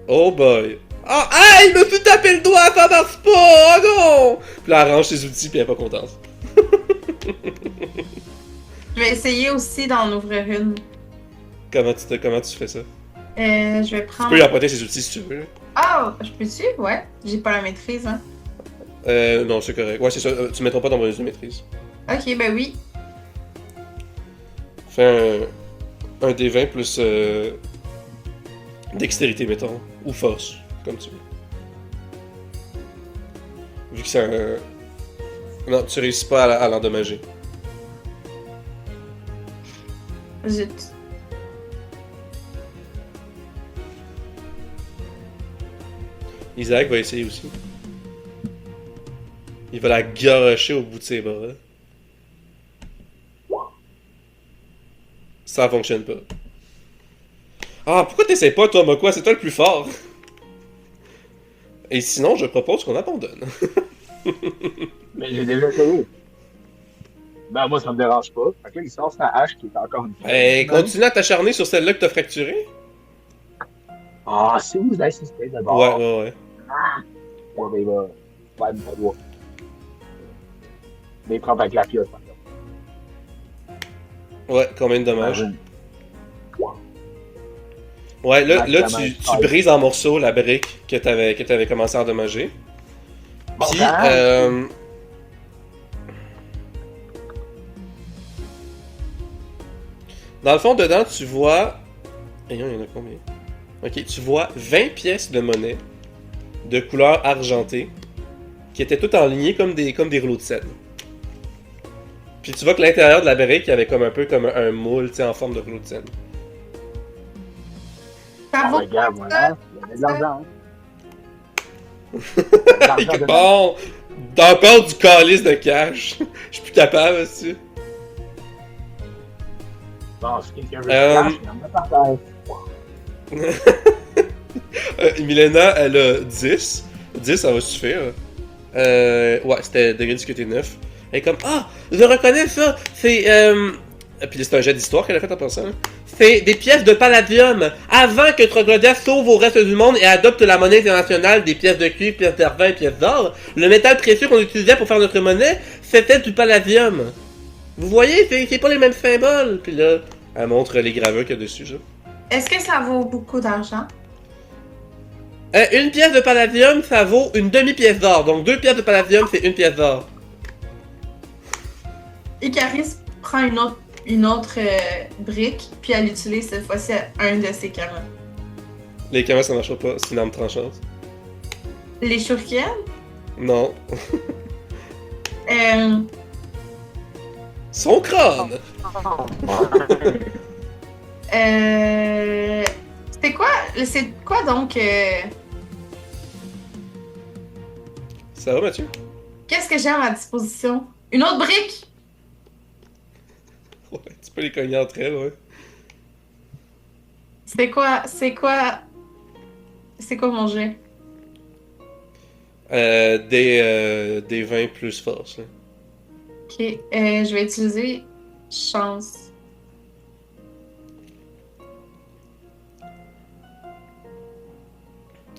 Oh boy! Oh, ah, il me fait taper le doigt, ça marche pas! Oh non! Puis là, elle range ses outils, puis elle est pas contente. Je vais essayer aussi d'en ouvrir une. Comment tu fais ça? Je vais Tu prendre. peux lui emprunter ses outils si tu veux. Ah, je peux-tu? Ouais. J'ai pas la maîtrise, hein. Non, c'est correct. Ouais, c'est ça. Tu mettras pas ton bonus de maîtrise. Ok, ben oui. Fais un D20 plus dextérité, mettons. Ou force, comme tu veux. Vu que c'est un... Non, tu réussis pas à l'endommager. Zut. Isaac va essayer aussi. Il va la garocher au bout de ses bras. Ça fonctionne pas. Ah, pourquoi t'essayes pas, toi, Mokwa? C'est toi le plus fort. Et sinon, je propose qu'on abandonne. mais j'ai déjà essayé. Ben, moi, ça me dérange pas. Fait que là, il sort sa hache qui est encore une fois. Hey, continue à t'acharner sur celle-là que t'as fracturée. Ah, si vous insistez d'abord. Ouais. Ouais, ben, il va. Ouais, mais pas droit. Mais il prend avec la pioche, par exemple. Ouais, combien de dommages? Imagine. Ouais, là Ouais, tu brises en morceaux la brique que t'avais commencé à endommager. Bon, Puis, ben, dans le fond, dedans, tu vois... Il y en a combien? Ok, tu vois 20 pièces de monnaie de couleur argentée qui étaient toutes enlignées comme des rouleaux de sel. Puis tu vois que l'intérieur de la brique, il y avait comme un peu comme un moule, tu sais, en forme de rouleau de sel. Ça ah, vaut regarde, pas voilà. ça. Il y avait de l'argent. De l'argent dedans. Bon! Encore du calice de cash. Je suis plus capable, aussi. Bon, si quelqu'un veut du cash, il y en a par terre. Milena, elle a 10. 10, ça va suffire. Ouais, c'était degré difficulté 9. Elle est comme ah, je reconnais ça, c'est puis c'est un jet d'histoire qu'elle a fait en pensant. Hein. C'est des pièces de palladium. Avant que Troglodyas sauve au reste du monde et adopte la monnaie internationale des pièces de cuivre, pièces d'argent et pièces d'or, le métal précieux qu'on utilisait pour faire notre monnaie, c'était du palladium. Vous voyez, c'est pas les mêmes symboles. Puis là, elle montre les gravures qu'il y a dessus. Genre. Est-ce que ça vaut beaucoup d'argent? Une pièce de palladium, ça vaut une demi-pièce d'or. Donc 2 pièces de palladium, c'est une pièce d'or. Icaris prend une autre brique, puis elle utilise cette fois-ci un de ses canons. Les camas, ça marchera pas, c'est une arme tranchante. Les shurikens? Non. Euh, Son crâne! c'est quoi donc? Ça va, Mathieu? Qu'est-ce que j'ai à ma disposition? Une autre brique? Ouais, tu peux les cogner entre elles, ouais. C'est quoi mon jet? Des 20 plus force. Là. Ok, je vais utiliser chance.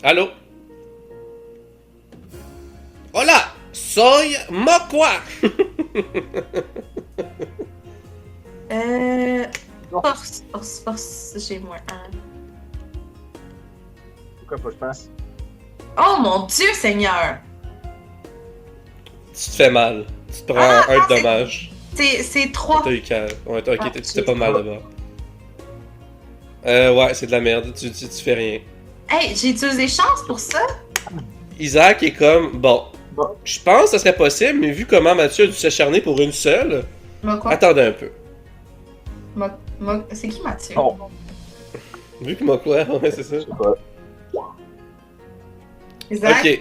Allô? Hola! Soy Mokwa! Force, j'ai moins un. Pourquoi pas je passe? Oh mon Dieu Seigneur! Tu te fais mal. Tu te prends un de dommage. C'est 3. T'as eu calme. Ouais, ok, tu t'es pas mal d'abord. Ouais, c'est de la merde. Tu fais rien. Hey, j'ai utilisé chance pour ça? Isaac est comme, bon, Bon. je pense que ça serait possible, mais vu comment Mathieu a dû s'acharner pour une seule, Quoi? attendez un peu. C'est qui Mathieu? Oh, Vu que Mokwa, ouais, c'est ça. je sais pas. Isaac, Ok,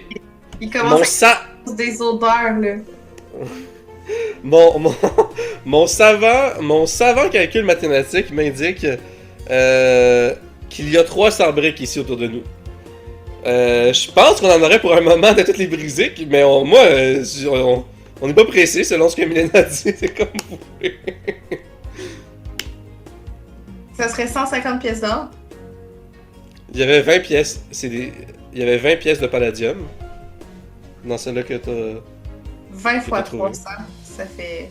il mon, commence sa à des odeurs, là. mon savant calcul mathématique m'indique qu'il y a 300 briques ici autour de nous. Je pense qu'on en aurait pour un moment de toutes les briser, mais on n'est pas pressé selon ce que Mylène a dit, c'est comme vous voulez. Ça serait 150 pièces d'or. Il y avait 20 pièces, il y avait 20 pièces de palladium dans celle-là que t'as... 20 fois t'as trouvé. 300, ça fait...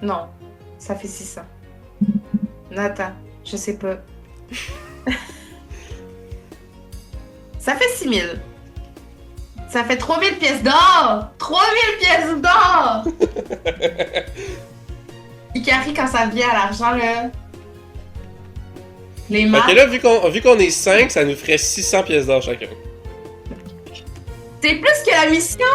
Non, ça fait 600. Nathan, je sais pas. Ça fait 6000. Ça fait 3000 pièces d'or! 3000 pièces d'or! Ikari, quand ça vient à l'argent, là... Les maths... Ok, là, vu qu'on est 5, ça nous ferait 600 pièces d'or chacun. C'est plus que la mission!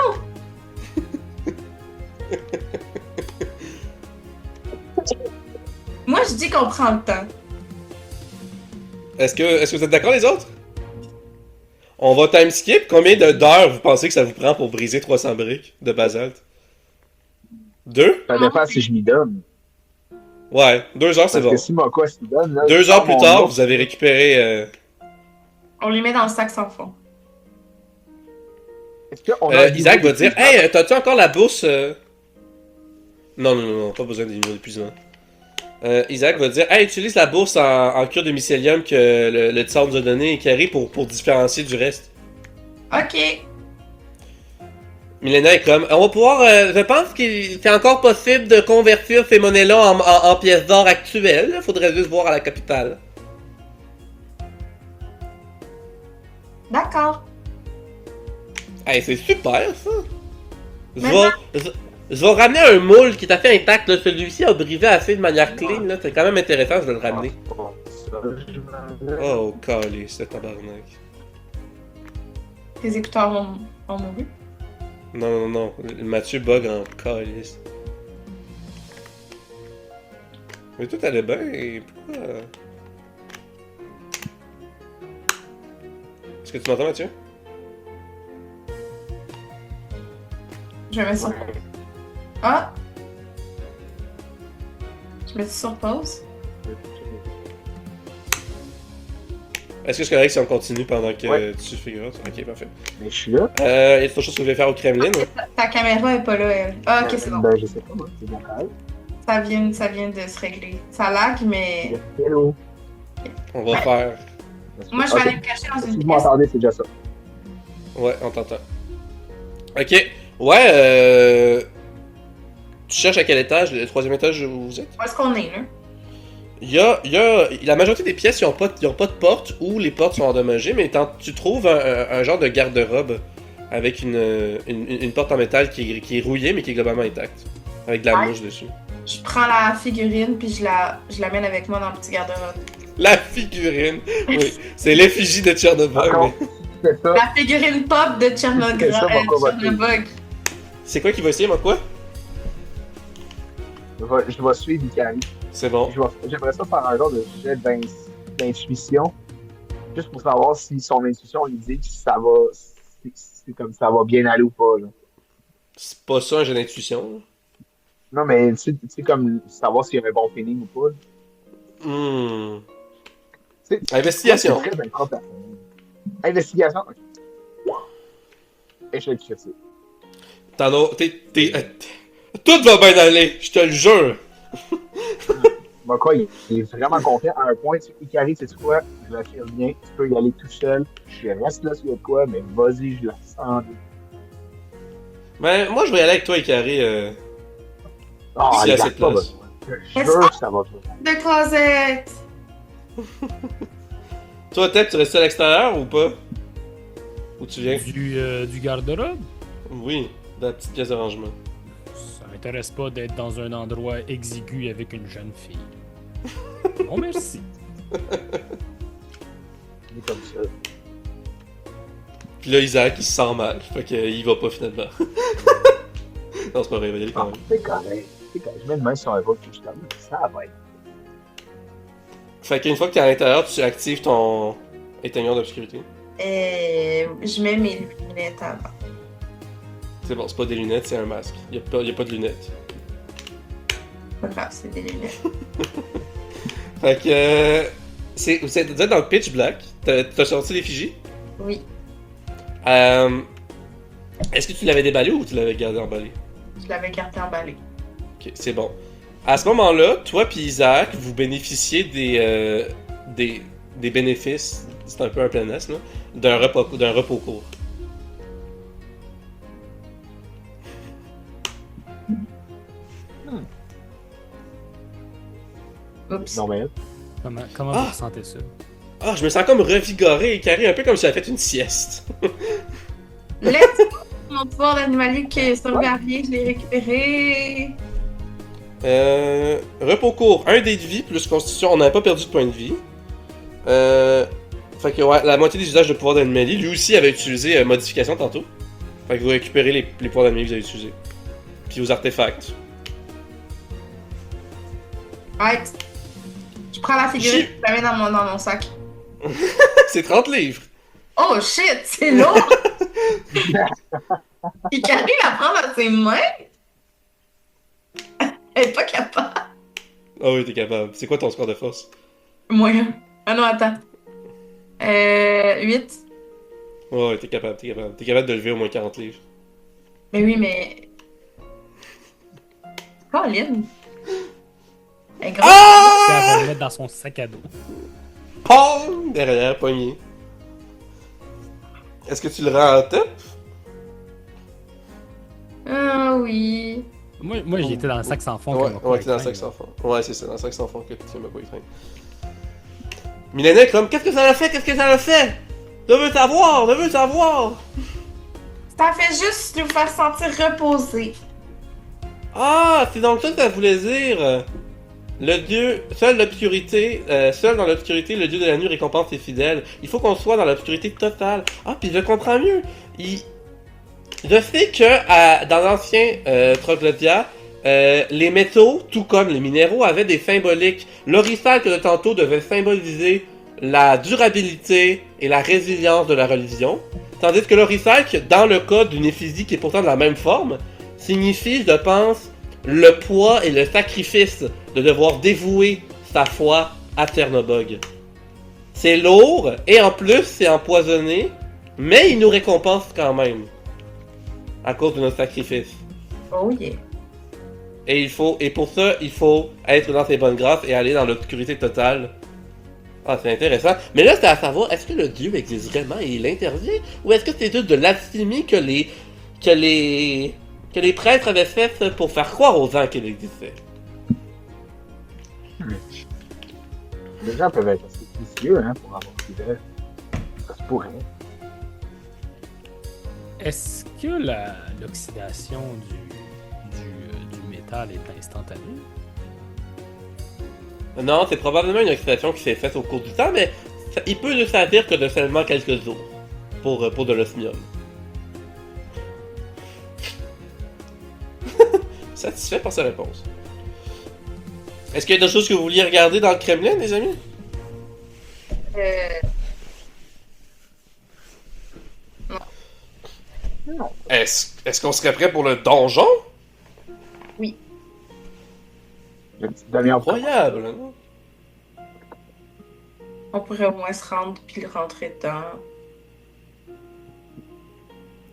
Moi, je dis qu'on prend le temps. Est-ce que vous êtes d'accord, les autres? On va time skip. Combien d'heures vous pensez que ça vous prend pour briser 300 briques de basalte? 2? Ça dépend si je m'y donne. Ouais, 2 heures, c'est Parce bon. que si Mokwa s'y donne, là... 2 je heures prends plus mon tard, ours. vous avez récupéré... On les met dans le sac sans fond. Est-ce qu'on a un Isaac niveau va dire, d'épuisement? hey, t'as-tu encore la bourse? Non, pas besoin de niveau d'épuisement. Isaac va dire, hey, utilise la bourse en cure de mycélium que le tsar nous a donné et carré pour différencier du reste. Ok. Milena est comme, on va pouvoir, je pense qu'il c'est encore possible de convertir ces monnaies-là en pièces d'or actuelles. Faudrait juste voir à la capitale. D'accord. Hey, c'est super ça! Je Maintenant- vais ramener un moule qui est assez intact, là. Celui-ci a brisé assez de manière clean, là. C'est quand même intéressant, je vais le ramener. Oh, calé, c'est tabarnak. Tes écouteurs ont mouru. Non. Mathieu bug en calice. Mais tout allait bien, et pourquoi... Est-ce que tu m'entends, Mathieu? Je vais mettre sur... Ah! Je mets sur pause. Est-ce que c'est correct si on continue pendant que Ouais. tu figures? Ok, parfait. Mais je suis là. Il y a d'autres choses que vous voulez faire au Kremlin? Ta caméra est pas là, elle. Ah, ok, c'est bon. Ben, je sais pas, moi. C'est bon, correct. Ça vient de se régler. Ça lag, mais. Hello. On va faire... Moi, je vais aller me cacher dans Si une vous pièce. m'entendez, c'est déjà ça. Ouais, on t'entend. Ok. Ouais, tu cherches à quel étage? Le troisième étage où vous êtes? Où est-ce qu'on est, là? Il y a... La majorité des pièces, ils ont pas de porte ou les portes sont endommagées, mais tu trouves un genre de garde-robe avec une porte en métal qui est rouillée, mais qui est globalement intacte. Avec de la Ouais. mouche dessus. Je prends la figurine, puis je la mène avec moi dans le petit garde-robe. La figurine! Oui, c'est l'effigie de Tchernobyl. Encore, mais- c'est ça. La figurine pop de Tchernobyl. C'est ça, mon combat. C'est quoi qui va essayer, moi, quoi? Je vais suivre Ikari. C'est bon. J'aimerais ça faire un genre de jet d'intuition, juste pour savoir si son intuition lui dit que ça va, c'est comme ça va bien aller ou pas. Là. C'est pas ça un jeu d'intuition. Non, mais tu sais, comme savoir s'il y a un bon feeling ou pas. Là. Là. Hmm. Tu sais, Investigation. c'est très important. Investigation. Ok. Échec critique. T'en as... Tout va bien aller, je te le jure! Bon, quoi, il est vraiment confiant à un point. Tu sais, Ikari, tu sais quoi? Je l'affirme bien. Tu peux y aller tout seul. Je reste là s'il y a de quoi, mais vas-y, je la sens. Ben, moi, je vais y aller avec toi, Ikari. Oh, S'il y a il a assez de pas place. besoin. Je suis sûr que ça va bien. De Cosette. Toi, Tep, tu restes à l'extérieur ou pas? Où tu viens? Du garde-robe? Oui, dans la petite pièce de rangement. Ça m'intéresse pas d'être dans un endroit exigu avec une jeune fille. Bon, merci. Il est comme ça. Puis là, Isaac, il se sent mal. Fait qu'il va pas finalement. Non, c'est pas vrai, il va y aller quand Ah, même. c'est correct. C'est correct. Je mets une main sur un vote que je t'aime. Ça va être. Fait qu'une fois que t'es à l'intérieur, tu actives ton éteigneur d'obscurité. Je mets mes lunettes avant. C'est bon, c'est pas des lunettes, c'est un masque. Y a pas de lunettes. Pas grave, c'est des lunettes. Fait que. Vous êtes dans le pitch black. T'as sorti l'effigie. Oui, Est-ce que tu l'avais déballé ou tu l'avais gardé emballé? je l'avais gardé emballé. Ok, c'est bon. À ce moment-là, toi puis Isaac, vous bénéficiez des bénéfices, c'est un peu un plein S, là, d'un repos court. Oups. Non, mais. Comment Ah! vous ressentez ça? Ah, je me sens comme revigoré et carré, un peu comme si j'avais fait une sieste. Let's go! Mon pouvoir d'animalier qui est sur Garnier, je l'ai récupéré. Repos court, 1 dé de vie plus constitution, on n'avait pas perdu de points de vie. Fait que ouais, la moitié des usages de pouvoir d'animalie, lui aussi avait utilisé modification tantôt. Fait que vous récupérez les pouvoirs d'animalie que vous avez utilisés. Puis vos artefacts. Right. Je prends la figurine, Chier. je la mets dans mon sac. C'est 30 livres! Oh shit, c'est lourd! Ikari la prend dans ses mains? Elle est pas capable. Ah oui, t'es capable. C'est quoi ton score de force? Moyen. Ah non, attends. 8. Ouais, t'es capable, t'es capable. T'es capable de lever au moins 40 livres. Mais oui, mais. Colin! Elle est grosse. Elle va le mettre dans son sac à dos. Pong! Derrière, poignet. Est-ce que tu le rends en top? Ah oui. Moi j'étais dans le sac sans fond. Ouais, que ouais, t'es dans le sac sans fond. Ouais, c'est ça, dans le sac sans fond que tu m'as pas étreint. Milena est comme, qu'est-ce que ça a fait? Qu'est-ce que ça a fait? Je veux savoir! Je veux savoir! Ça fait juste nous faire sentir reposés. Ah, c'est donc ça que ça voulait dire! Le dieu, seul dans l'obscurité, le dieu de la nuit récompense ses fidèles. Il faut qu'on soit dans l'obscurité totale. Ah, puis je comprends mieux. Je sais que dans l'ancien Troglodyat, les métaux, tout comme les minéraux, avaient des symboliques. L'orifalque de tantôt devait symboliser la durabilité et la résilience de la religion. Tandis que l'orifalque, dans le cas d'une effigie qui est pourtant de la même forme, signifie, je pense, le poids et le sacrifice de devoir dévouer sa foi à Tchernobog. C'est lourd, et en plus, c'est empoisonné, mais il nous récompense quand même. À cause de notre sacrifice. Oh yeah. Et pour ça, il faut être dans ses bonnes grâces et aller dans l'obscurité totale. Ah, c'est intéressant. Mais là, c'est à savoir, est-ce que le dieu existe vraiment et il interdit? Ou est-ce que c'est juste de l'alchimie que les prêtres avaient fait pour faire croire aux gens qu'il existait? Les gens peuvent être assez vicieux, hein, pour avoir des rêves. Ça se pourrait. Est-ce que l'oxydation du métal est instantanée? Non, c'est probablement une oxydation qui s'est faite au cours du temps, mais il peut ne servir que de seulement quelques jours pour de l'osmium. Satisfait par sa réponse. Est-ce qu'il y a d'autres choses que vous vouliez regarder dans le Kremlin, les amis? Non. Est-ce qu'on serait prêt pour le donjon? Oui. J'ai une petite demi-heure. Incroyable, non? On pourrait au moins se rendre puis rentrer dedans.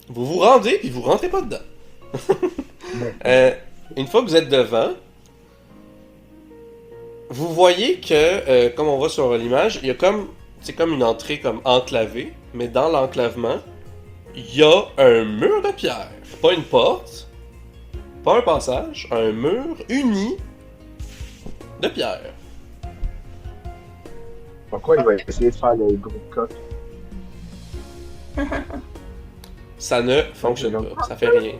Vous vous rendez, puis vous rentrez pas dedans. Une fois que vous êtes devant, vous voyez que, comme on voit sur l'image, il y a comme... C'est comme une entrée comme enclavée, mais dans l'enclavement, il y a un mur de pierre. Pas une porte, pas un passage, un mur uni de pierre. Pourquoi il va essayer de faire le gros coq? Ça ne fonctionne pas, ça fait rien.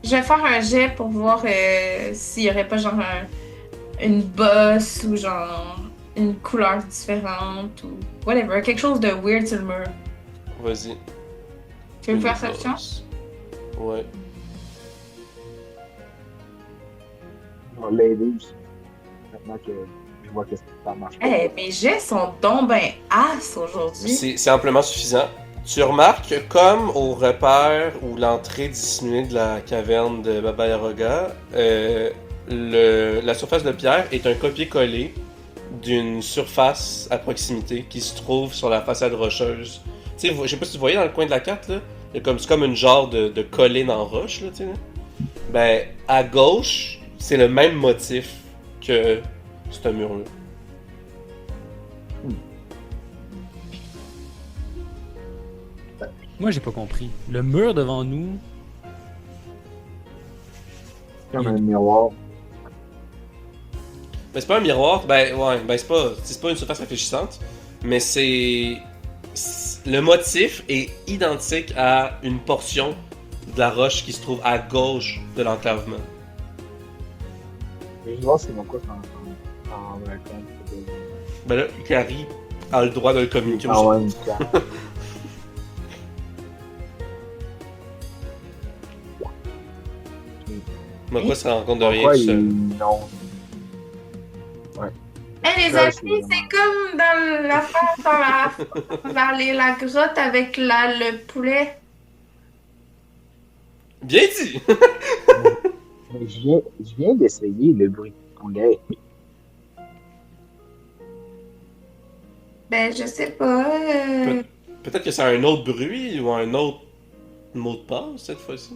Je vais faire un jet pour voir s'il y aurait pas genre une bosse ou genre une couleur différente ou whatever. Quelque chose de weird sur le mur. Vas-y. Tu veux me faire Une perception? bosse. Ouais. On va l'aider aussi. Maintenant que je vois que ça marche pas. Eh, mes jets sont donc ben ass aujourd'hui. C'est amplement suffisant. Tu remarques que comme au repère ou l'entrée dissimulée de la caverne de Baba Yaga, la surface de pierre est un copier-coller d'une surface à proximité qui se trouve sur la façade rocheuse. Tu sais, je sais pas si vous voyez dans le coin de la carte, là, il y a c'est comme une genre de colline en roche, là, tu sais. Là. Ben, à gauche, c'est le même motif que ce mur-là. Moi, j'ai pas compris. Le mur devant nous, Comme un miroir. Ben, c'est pas un miroir, ben c'est pas une surface réfléchissante, mais le motif est identique à une portion de la roche qui se trouve à gauche de l'enclavement. Je vais voir c'est mon quoi en compte. Ben là, Ikari a le droit de le communiquer Ah aux ouais, gens. une carte. Pourquoi ça rend compte de rien Pourquoi tout seul? non? Eh les Ça, amis, c'est vraiment- c'est comme dans l'affaire dans la grotte avec le poulet. Bien dit! Mais je viens d'essayer le bruit de poulet. Ben, je sais pas. Peut-être que c'est un autre bruit ou un autre mot de passe cette fois-ci.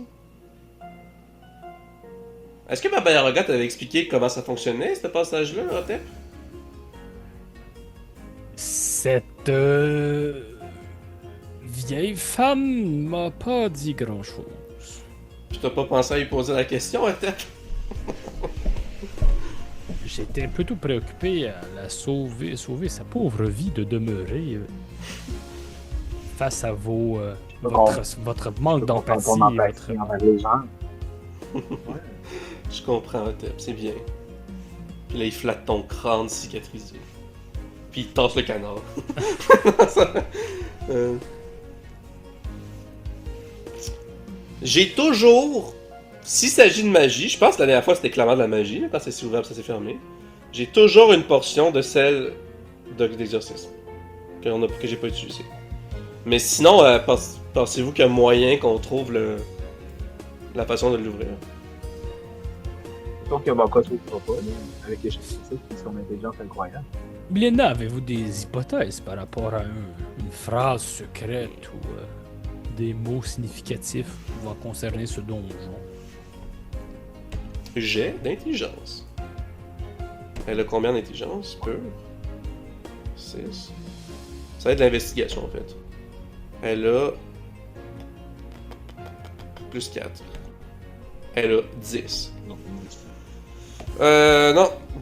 Est-ce que Baba Yaga t'avait expliqué comment ça fonctionnait, ce passage-là, Hotep? cette vieille femme m'a pas dit grand-chose. Tu t'as pas pensé à lui poser la question, Hotep? J'étais plutôt préoccupé à la sauver sa pauvre vie de demeurer face à votre manque d'empathie. Ton empathie envers les gens. Je comprends, Hotep, c'est bien. Puis là, il flatte ton crâne cicatrisé. Puis il tasse le canard. J'ai toujours... S'il s'agit de magie, je pense que la dernière fois c'était clairement de la magie, là, quand ça s'est ouvert et ça s'est fermé. J'ai toujours une portion de celle d'exorcisme que j'ai pas utilisée. Mais sinon, pensez-vous qu'il y a moyen qu'on trouve la façon de l'ouvrir? Donc, Baka ne trouvera pas, là, avec les chasseurs qui sont intelligents incroyables. Milena, avez-vous des hypothèses par rapport à une phrase secrète ou des mots significatifs pouvant concerner ce donjon? Jet d'intelligence. Elle a combien d'intelligence? Peu. 6. Ça va être de l'investigation, en fait. Elle a... plus 4. Elle a 10. Non.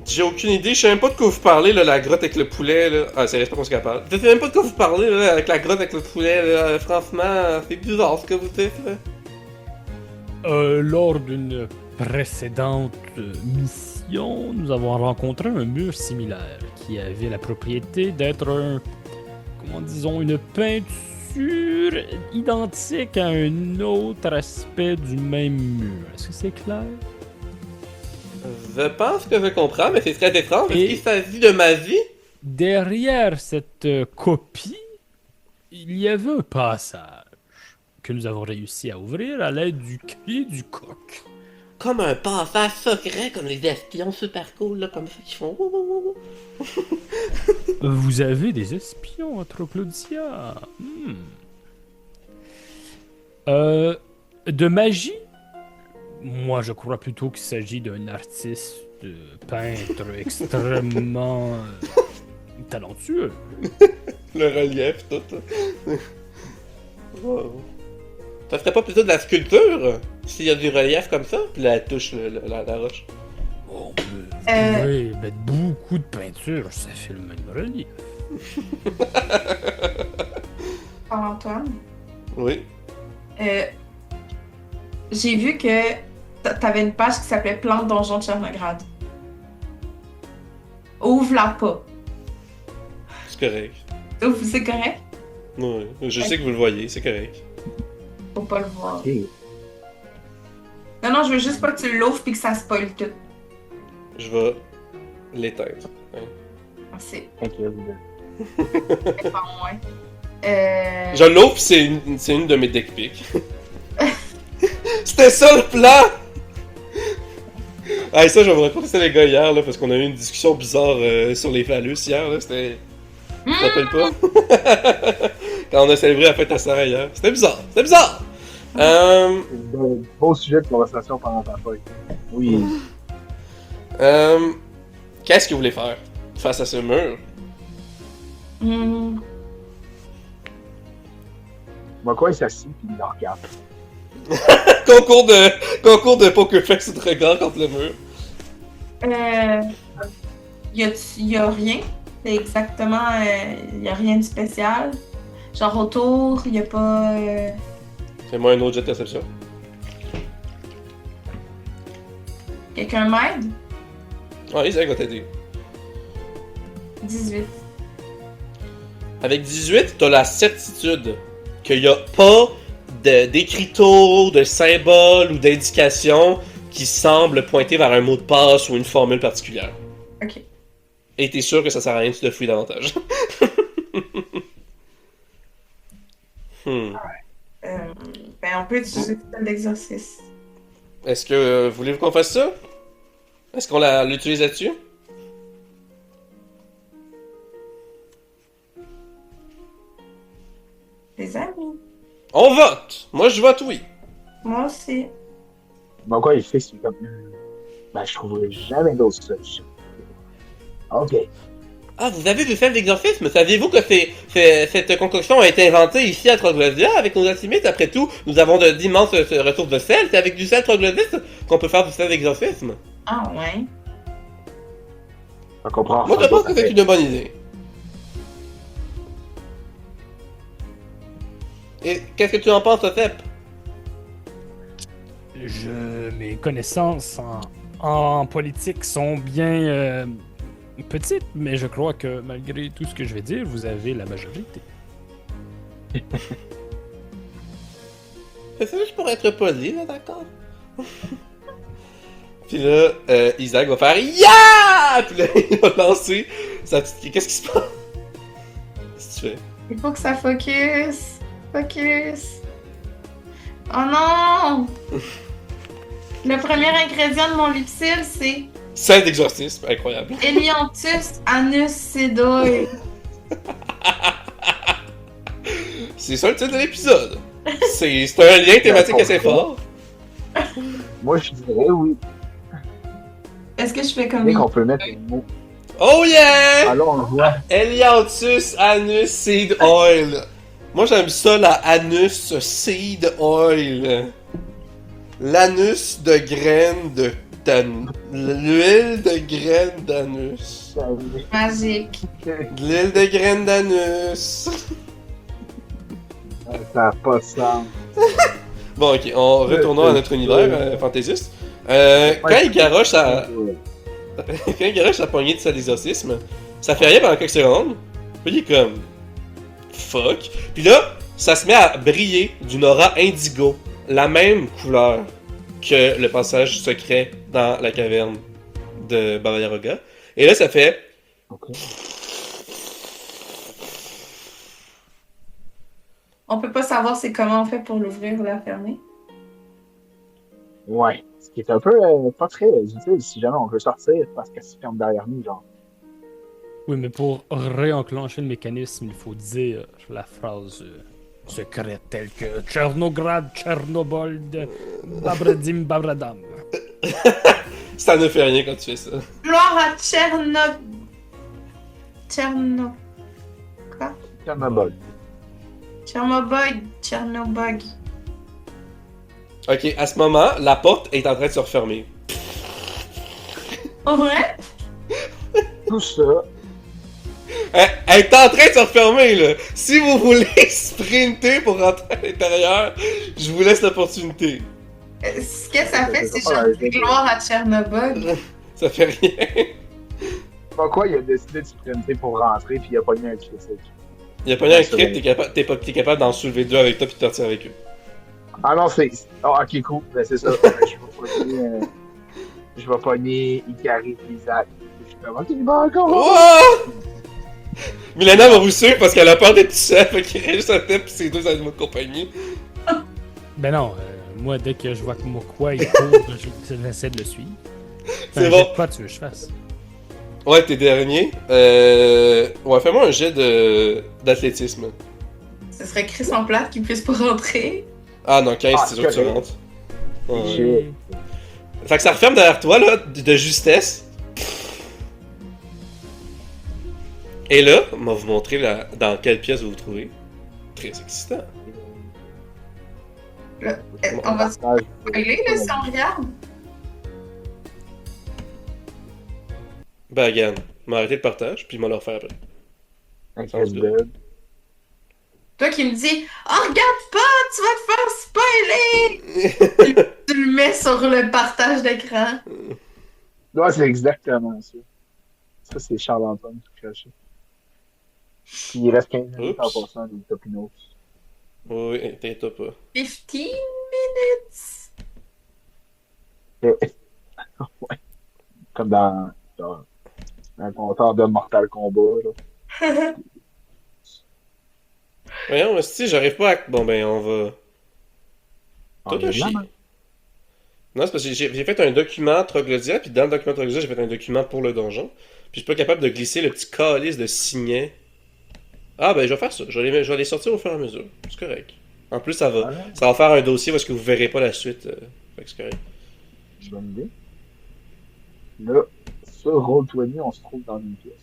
J'ai aucune idée. Je sais même pas de quoi vous parlez, là, la grotte avec le poulet, là. Ah, c'est pas qu'on se capable. Je sais même pas de quoi vous parlez, là, avec la grotte avec le poulet, là. Franchement, c'est bizarre ce que vous dites, là. Lors d'une précédente mission, nous avons rencontré un mur similaire qui avait la propriété d'être une peinture identique à un autre aspect du même mur. Est-ce que c'est clair? Je pense que je comprends, mais c'est très étrange. Est-ce Et- qu'il s'agit de ma vie? Derrière cette copie, il y avait un passage que nous avons réussi à ouvrir à l'aide du cri du coq. Comme un passage secret, comme les espions super cool, là, comme ça, qui font... Vous avez des espions, Troclodia. De magie? Moi, je crois plutôt qu'il s'agit d'un artiste peintre extrêmement talentueux. Le relief, tout. Wow. Ça serait pas plutôt de la sculpture? S'il y a du relief comme ça? Puis là, elle touche la roche. Bon, vous pouvez mettre beaucoup de peinture, ça fait le même relief. Antoine, Oui. j'ai vu que t'avais une page qui s'appelait Plante Donjon de Chernograd. Ouvre-la pas. C'est correct. Ouvre, c'est correct? Oui. Je sais que vous le voyez, c'est correct. Faut pas le voir. Ok. Non, je veux juste pas que tu l'ouvres pis que ça spoil tout. Je vais l'éteindre. Hein. Merci. Ok, vous Pas moins. Je l'ouvre, pis c'est une de mes deck picks. C'était ça le plan! Ah, et ça, je vais vous raconter ça, les gars, hier, là, parce qu'on a eu une discussion bizarre sur les phallus hier, là. C'était. Tu te rappelles pas? Quand on a célébré la fête à Sarah hier. C'était bizarre! C'était bizarre! Beau sujet de conversation pendant ta fête. Oui. Qu'est-ce que vous voulez faire face à ce mur? Moi, quoi, il s'assit puis il le regarde. Concours de poker face de regard contre le mur. Y a rien. C'est exactement. Y a rien de spécial. Genre autour, y a pas. Fais-moi un autre jet de perception. Quelqu'un m'aide? Ah, Isaac va t'aider. 18. Avec 18, t'as la certitude qu'il n'y a pas d'écriteau, de symbole ou d'indication qui semble pointer vers un mot de passe ou une formule particulière. Ok. Et t'es sûr que ça sert à rien de te fouiller davantage. Ben, on peut utiliser le système d'exercice. Est-ce que voulez-vous qu'on fasse ça? Est-ce qu'on l'utilise là-dessus? Les amis. On vote! Moi, je vote oui. Moi aussi. Moi, quoi, il fait, c'est comme. Ben, je trouverai jamais d'autres solutions. Ok. Ah, vous avez du sel d'exorcisme? Saviez-vous que cette concoction a été inventée ici à Troglodyte avec nos alchimistes? Après tout, nous avons d'immenses ressources de sel. C'est avec du sel Troglodyte qu'on peut faire du sel d'exorcisme. Ah ouais. On comprend. Moi, je pense que c'est une bonne idée. Et qu'est-ce que tu en penses, Otep? Mes connaissances en politique sont bien petites, mais je crois que malgré tout ce que je vais dire, vous avez la majorité. C'est juste pour être poli, là, d'accord? Puis là, Isaac va faire YA! Puis là, il va lancer sa petite... Qu'est-ce qui se passe? Qu'est-ce que tu fais? Il faut que ça focus. Focus. Oh non! Le premier ingrédient de mon lipsil, c'est Scène d'exorcisme, incroyable. Elianthus Anus Sedoy. C'est ça le titre de l'épisode. C'est un lien thématique assez fort. Moi, je dirais oui. Est-ce que je fais comme Dès lui? qu'on peut mettre le mot. Oh yeah! Alors, on le voit. Elianthus Anus Seed Oil. Moi j'aime ça, la Anus Seed Oil. L'anus de graines de l'huile de graines d'anus. Magique. L'huile de graines d'anus. Ça n'a pas de sens. Bon, ok, on retournons à notre univers fantaisiste. Quand il garoche sa poignée de l'exorcisme, ça fait rien pendant quelques secondes. Puis il est comme fuck. Puis là, ça se met à briller d'une aura indigo, la même couleur que le passage secret dans la caverne de Baba Yaga. Et là, ça fait. Ok. On peut pas savoir c'est comment on fait pour l'ouvrir ou la fermer. Ouais. Ce qui est un peu pas très utile si jamais on veut sortir parce qu'elle se ferme derrière nous, genre. Oui, mais pour réenclencher le mécanisme, il faut dire la phrase secrète telle que Tchernograd, Tchernobol, Babradim, Babradam. Ça ne fait rien quand tu fais ça. Gloire à Quoi? Tchernobyl. Tchernobyl. Ok, à ce moment, la porte est en train de se refermer. En vrai? Tout ça. Elle est en train de se refermer, là. Si vous voulez sprinter pour rentrer à l'intérieur, je vous laisse l'opportunité. Ce que ça fait, c'est Ah, genre ouais, gloire à Tchernobyl. Ça fait rien. Pourquoi il a décidé de sprinter pour rentrer puis il a pogné un critique? Il y a pas un crit, t'es capable d'en soulever deux avec toi puis de partir avec eux. Ah non, c'est. Ah, ok, cool. Ben, c'est ça. Je vais pogner Ikari et Isaac. Je suis comme, ok, bon, encore. Oh! Milena va vous suivre parce qu'elle a peur d'être toute seule, fait qu'il reste juste un tête pis ses deux animaux de compagnie. Ben non, moi, dès que je vois que Mokwa il court, j'essaie de le suivre. C'est bon. Pas tu veux que je fasse? Ouais, t'es dernier. Ouais, fais-moi un jet d'athlétisme. Ce serait Chris en plate qui puisse pas rentrer. Ah non, 15, Ah, c'est sûr que tu correct. rentres. Ouais. J'ai- Fait que ça referme derrière toi, là, de justesse. Et là, on va vous montrer dans quelle pièce vous vous trouvez. Très excitant. On va se spoiler là si on regarde. Ben, regarde, on va arrêter le partage, puis on va le refaire après. Un casse-bed. Toi qui me dis oh regarde pas, tu vas te faire spoiler. Tu le mets sur le partage d'écran. Ouais, c'est exactement ça. Ça, c'est Charles-Antoine qui a craché. Puis il reste 15 minutes en Oups. passant des topinos. Oui, t'inquiète pas. 15 minutes. Ouais. Comme dans un compteur de Mortal Kombat. Là. Voyons, si j'arrive pas à... Bon ben, on va... Tout Ah, un chier. là, Non, c'est parce que j'ai fait un document Troglodyte, puis dans le document Troglodyte, j'ai fait un document pour le donjon. Puis je suis pas capable de glisser le petit calice de signet. Ah ben, je vais faire ça. Je vais les sortir au fur et à mesure. C'est correct. En plus, ça va. Ouais. Ça va faire un dossier parce que vous verrez pas la suite. Fait que c'est correct. J'ai bonne idée. Là, sur Roll20, on se trouve dans une pièce.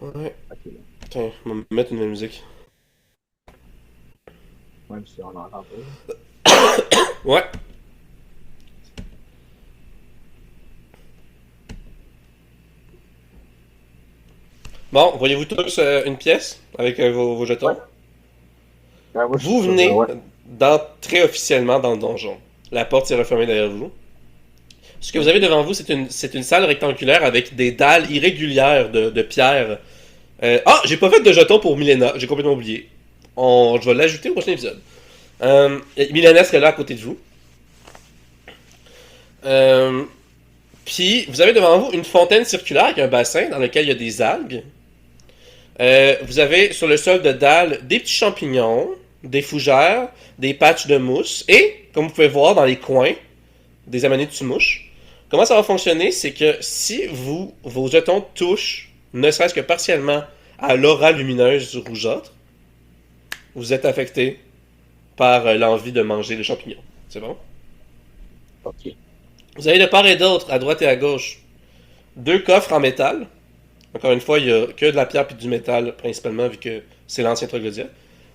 Ouais. Ok, là. Tiens, on va me mettre une nouvelle musique. Même si on n'entend pas. Ouais. Bon, voyez-vous tous une pièce avec vos jetons? Ouais. Ben, moi, je Vous suis venez sûr, ouais. d'entrer officiellement dans le donjon. La porte s'est refermée derrière vous. Ce que vous avez devant vous, c'est une salle rectangulaire avec des dalles irrégulières de pierre. Ah, j'ai pas fait de jetons pour Milena, j'ai complètement oublié. Je vais l'ajouter au prochain épisode. Milena serait là à côté de vous. Puis, vous avez devant vous une fontaine circulaire avec un bassin dans lequel il y a des algues. Vous avez sur le sol de dalle des petits champignons, des fougères, des patchs de mousse, et, comme vous pouvez voir dans les coins, des amanés de mouche. Comment ça va fonctionner, c'est que si vos jetons touchent, ne serait-ce que partiellement, à l'aura lumineuse rougeâtre, vous êtes affecté par l'envie de manger les champignons. C'est bon? Ok. Vous avez de part et d'autre, à droite et à gauche, 2 coffres en métal. Encore une fois, il n'y a que de la pierre et du métal, principalement, vu que c'est l'ancien troglodyte.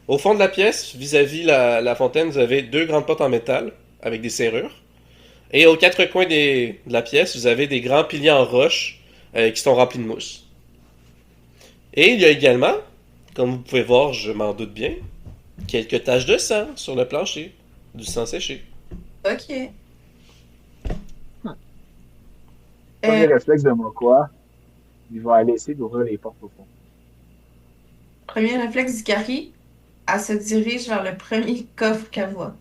Au fond de la pièce, vis-à-vis la fontaine, vous avez 2 grandes portes en métal, avec des serrures. Et aux 4 coins de la pièce, vous avez des grands piliers en roche qui sont remplis de mousse. Et il y a également, comme vous pouvez voir, je m'en doute bien, quelques taches de sang sur le plancher. Du sang séché. Ok. Premier réflexe de Mokwa, il va aller essayer d'ouvrir les portes au fond. Premier réflexe d'Ikari, elle se dirige vers le premier coffre qu'elle voit.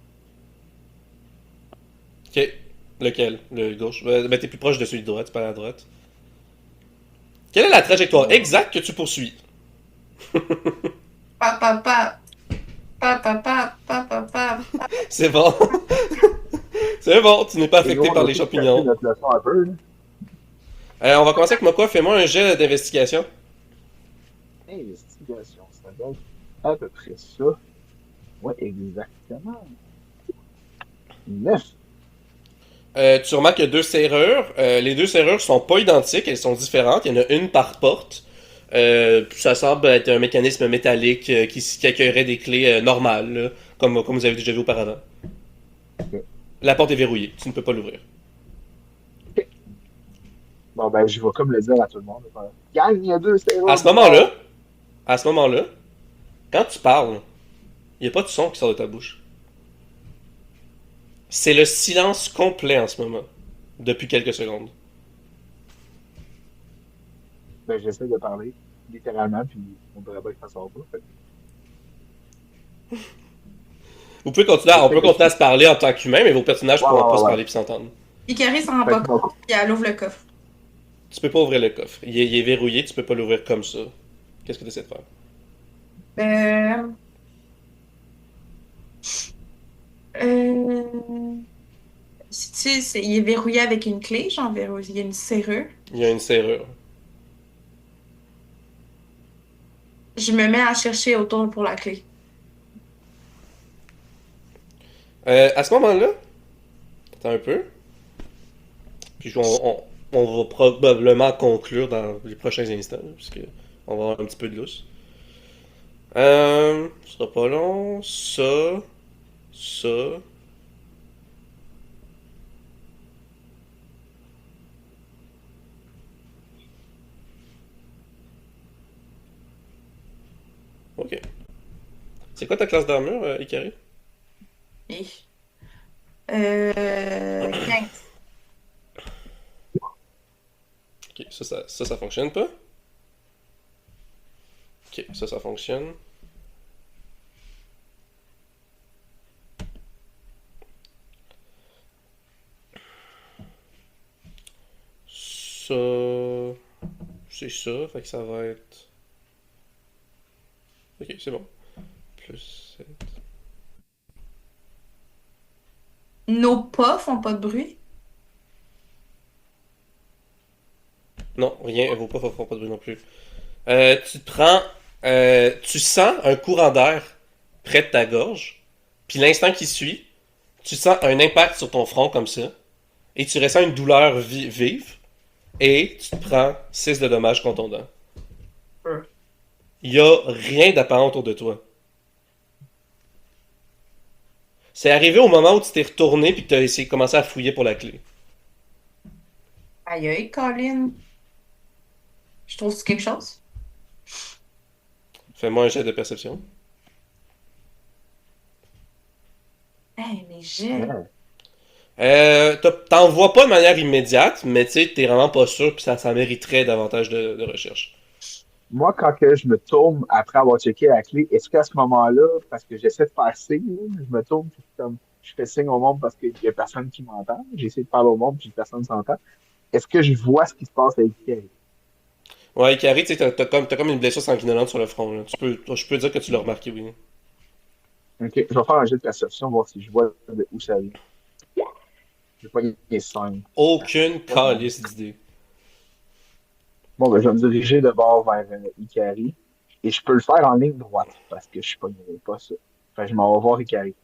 Ok. Lequel? Le gauche? Ben, t'es plus proche de celui de droite, c'est pas à la droite. Quelle est la trajectoire exacte que tu poursuis? Pa, pa, pa. Pa, pa, pa, pa, pa, pa. C'est bon. C'est bon, tu n'es pas affecté Et par on les va aussi champignons. casser notre leçon un peu, là. On va commencer avec Mokwa. Fais-moi un jet d'investigation. Investigation, ça donne à peu près ça. Ouais, exactement. 9. Tu remarques qu'il y a 2 serrures. Les 2 serrures sont pas identiques, elles sont différentes. Il y en a une par porte. Ça semble être un mécanisme métallique qui accueillerait des clés normales, là, comme vous avez déjà vu auparavant. Ok. La porte est verrouillée, tu ne peux pas l'ouvrir. Bon, ben, je vais comme le dire à tout le monde. Gang, il y a 2 serrures. À ce moment-là, quand tu parles, il n'y a pas de son qui sort de ta bouche. C'est le silence complet en ce moment, depuis quelques secondes. Ben, j'essaie de parler, littéralement, puis on devrait pas que ça sorte pas. On peut continuer à se parler en tant qu'humain, mais vos personnages ne pourront pas se parler puis s'entendre. Ikari s'en rend Fait pas que compte, puis elle ouvre le coffre. Tu peux pas ouvrir le coffre. Il est verrouillé, tu peux pas l'ouvrir comme ça. Qu'est-ce que tu essaies de faire? Euh... il est verrouillé avec une clé, genre verrouillé une serrure. Il y a une serrure. Je me mets à chercher autour pour la clé. À ce moment-là, attends un peu. Puis on va probablement conclure dans les prochains instants, puisque on va avoir un petit peu de lousse. Ce sera pas long. Ça. Ok. C'est quoi ta classe d'armure, Ikari? Et... 15. Ok, ça fonctionne pas. Ok, ça fonctionne. Ça... C'est ça, fait que ça va être... Ok, c'est bon. Plus 7... Nos pas font pas de bruit. Non, rien, vos pas font pas de bruit non plus. Tu te prends... tu sens un courant d'air près de ta gorge, puis l'instant qui suit, tu sens un impact sur ton front comme ça, et tu ressens une douleur vive, et tu te prends 6 de dommages contondants. Il y a rien d'apparent autour de toi. C'est arrivé au moment où tu t'es retourné puis que tu as essayé de commencer à fouiller pour la clé. Aïe aïe, Colin. Je trouve que c'est quelque chose. Fais-moi un jet de perception. Hey, mais j'ai. T'en vois pas de manière immédiate, mais tu sais, t'es vraiment pas sûr puis ça mériterait davantage de recherche. Moi, quand que je me tourne après avoir checké la clé, est-ce qu'à ce moment-là, parce que j'essaie de faire signe, là, je me tourne, puis comme je fais signe au monde parce qu'il y a personne qui m'entend, j'essaie de parler au monde, puis personne ne s'entend, est-ce que je vois ce qui se passe avec Ikari? Ouais, Ikari, tu sais, t'as comme une blessure sanguinolente sur le front. Là. Je peux dire que tu l'as remarqué, oui. Ok, je vais faire un jeu de perception, voir si je vois de où ça vient. Je vais pas gagner 5. Aucune calice d'idée. Bon, ben, je vais me diriger de bord vers Ikari. Et je peux le faire en ligne droite parce que je ne pas ça. Enfin, je m'en vais voir Ikari.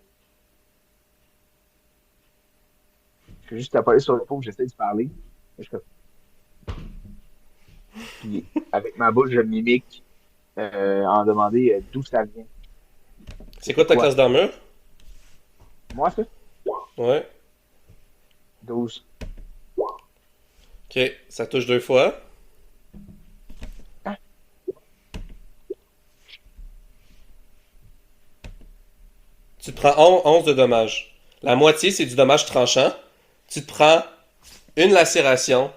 Je fais juste appuyer sur le pot que j'essaie de parler. Et je fais- Puis, avec ma bouche, je mimique en demander d'où ça vient. C'est quoi ta Quoi? classe d'armure? Moi, ça? Ouais. 12. Ok, ça touche 2 fois. Ah. Tu te prends 11 de dommages. La moitié, c'est du dommage tranchant. Tu te prends une lacération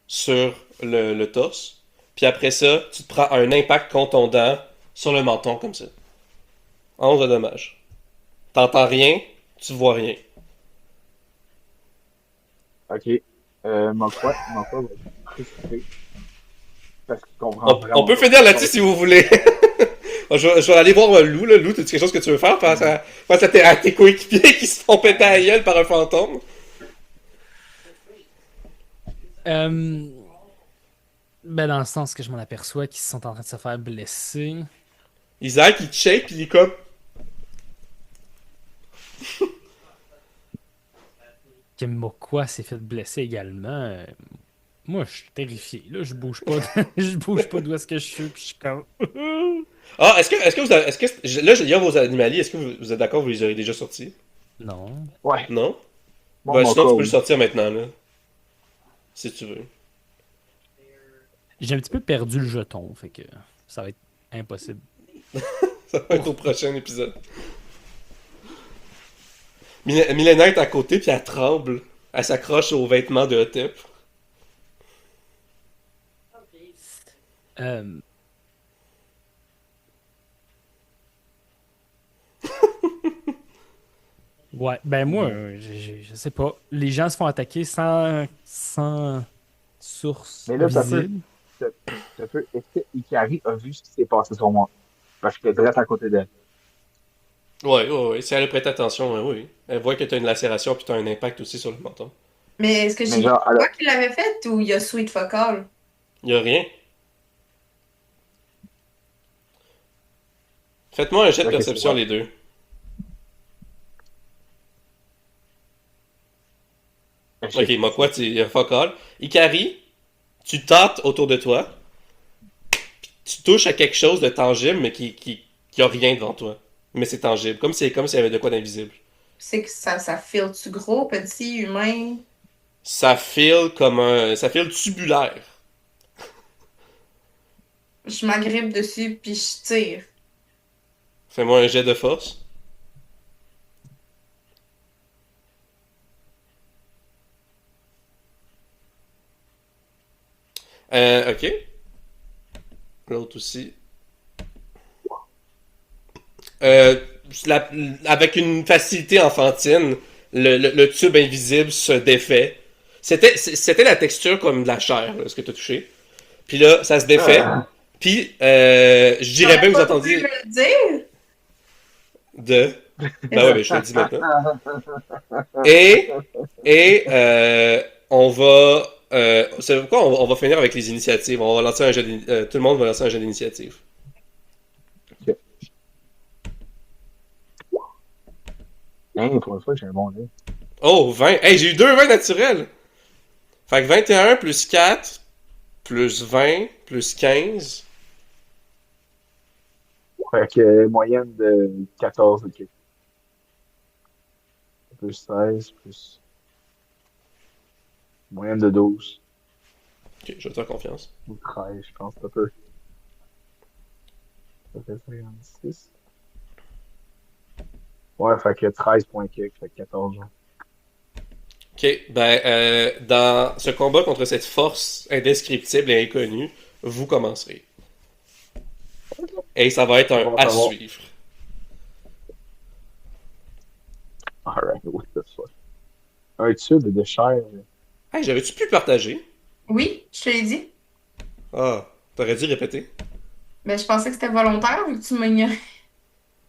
sur le torse. Puis après ça, tu te prends un impact contondant sur le menton, comme ça. 11 de dommages. T'entends rien, tu vois rien. Ok. Mon quoi va être frustré parce qu'il comprend On vraiment peut pas. finir là-dessus si vous voulez. Je vais aller voir Lou, là. Lou, t'as quelque chose que tu veux faire face à tes coéquipiers qui se font péter à la gueule par un fantôme? Euh, ben, dans le sens que je m'en aperçois qu'ils sont en train de se faire blesser. Isaac, il te shake, pis il est comme... Que Mokwa s'est fait blesser également. Moi, je suis terrifié. Là, je bouge pas. Je bouge pas d'où est-ce que je suis. Puis je suis comme. Ah, est-ce que vous avez, là, il y a vos animaliers, est-ce que vous êtes d'accord, vous les aurez déjà sortis? Non. Ouais. Non? Bon, Ben, mon sinon, cas, tu peux le oui. sortir maintenant, là. Si tu veux. J'ai un petit peu perdu le jeton. Fait que ça va être impossible. Ça va être au prochain épisode. Milena est à côté, puis elle tremble. Elle s'accroche aux vêtements de Hotep. Euh, Ouais, ben moi, je sais pas. Les gens se font attaquer sans source Mais là, visible. ça peut. Est-ce que Ikari a vu ce qui s'est passé sur moi? Parce que j'étais direct à côté d'elle. Ouais. Si elle a prêté attention, ouais, oui. Elle voit que t'as une lacération, puis t'as un impact aussi sur le menton. Mais est-ce que Mais j'ai genre, toi alors, qui l'avais fait ou il y a Sweet Focal? Y a rien. Faites-moi un jet de ok, c'est perception, vrai. les deux. Ok, moi quoi, il y a fuck all. Ikari, tu tâtes autour de toi, tu touches à quelque chose de tangible, mais qui a rien devant toi. Mais c'est tangible, comme s'il y avait de quoi d'invisible. C'est que ça file-tu gros, petit, humain? Ça file tubulaire. Je m'agrippe dessus puis je tire. Fais-moi un jet de force. Ok. L'autre aussi. Euh, la- Avec une facilité enfantine, le tube invisible se défait. C'était la texture comme de la chair, là, ce que tu as touché. Puis là, ça se défait. Ah, Puis, je dirais T'aurais bien que vous pas voulu entendiez me le dire? de... Ben ouais, ben je te le dis maintenant. ah. Et, on va... c'est pourquoi on va finir avec les initiatives. On va lancer un tout le monde va lancer un jeu d'initiative. Ok. Hein, pour une fois, j'ai un bon nez. Oh, 20. Hey, j'ai eu 2 20 naturels. Fait que 21 plus 4 plus 20 plus 15. Fait que moyenne de 14, ok. Plus 16, plus moyenne de 12. Ok, je vais te faire confiance. Ou 13, je pense, un peu. Ça fait 56. Ouais, fait que 13 points kick, fait que 14. Genre. Ok, ben, dans ce combat contre cette force indescriptible et inconnue, vous commencerez. Et ça va être un On va à savoir. suivre. Alright, what the fuck. Un tube de chair. Hey, j'aurais-tu pu partager? Oui, je te l'ai dit. Ah, t'aurais dû répéter. Mais je pensais que c'était volontaire vu que tu m'ignorais.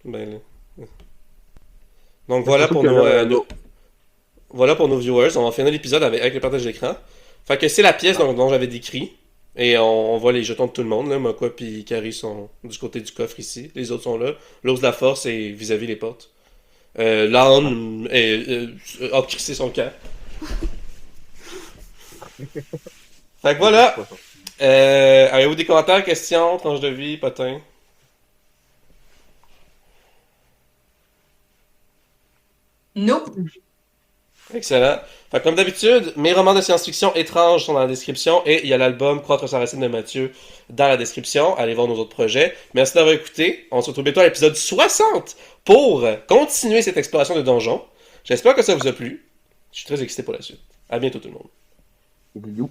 Ben là. Donc voilà Surtout pour que là, voilà pour nos viewers. On va finir l'épisode avec le partage d'écran. Fait que c'est la pièce dont j'avais décrit. Et on voit les jetons de tout le monde. Là. Mokwa et Carrie sont du côté du coffre ici. Les autres sont là. L'os de la force est vis-à-vis les portes. L'âne a crissé son camp. Fait que voilà. Avez-vous des commentaires, questions, tranches de vie, potins? Nope. Excellent. Fait que comme d'habitude, mes romans de science-fiction étranges sont dans la description et il y a l'album Croître sa racine de Mathieu dans la description. Allez voir nos autres projets. Merci d'avoir écouté. On se retrouve bientôt à l'épisode 60 pour continuer cette exploration de donjon. J'espère que ça vous a plu. Je suis très excité pour la suite. À bientôt tout le monde. Bisous.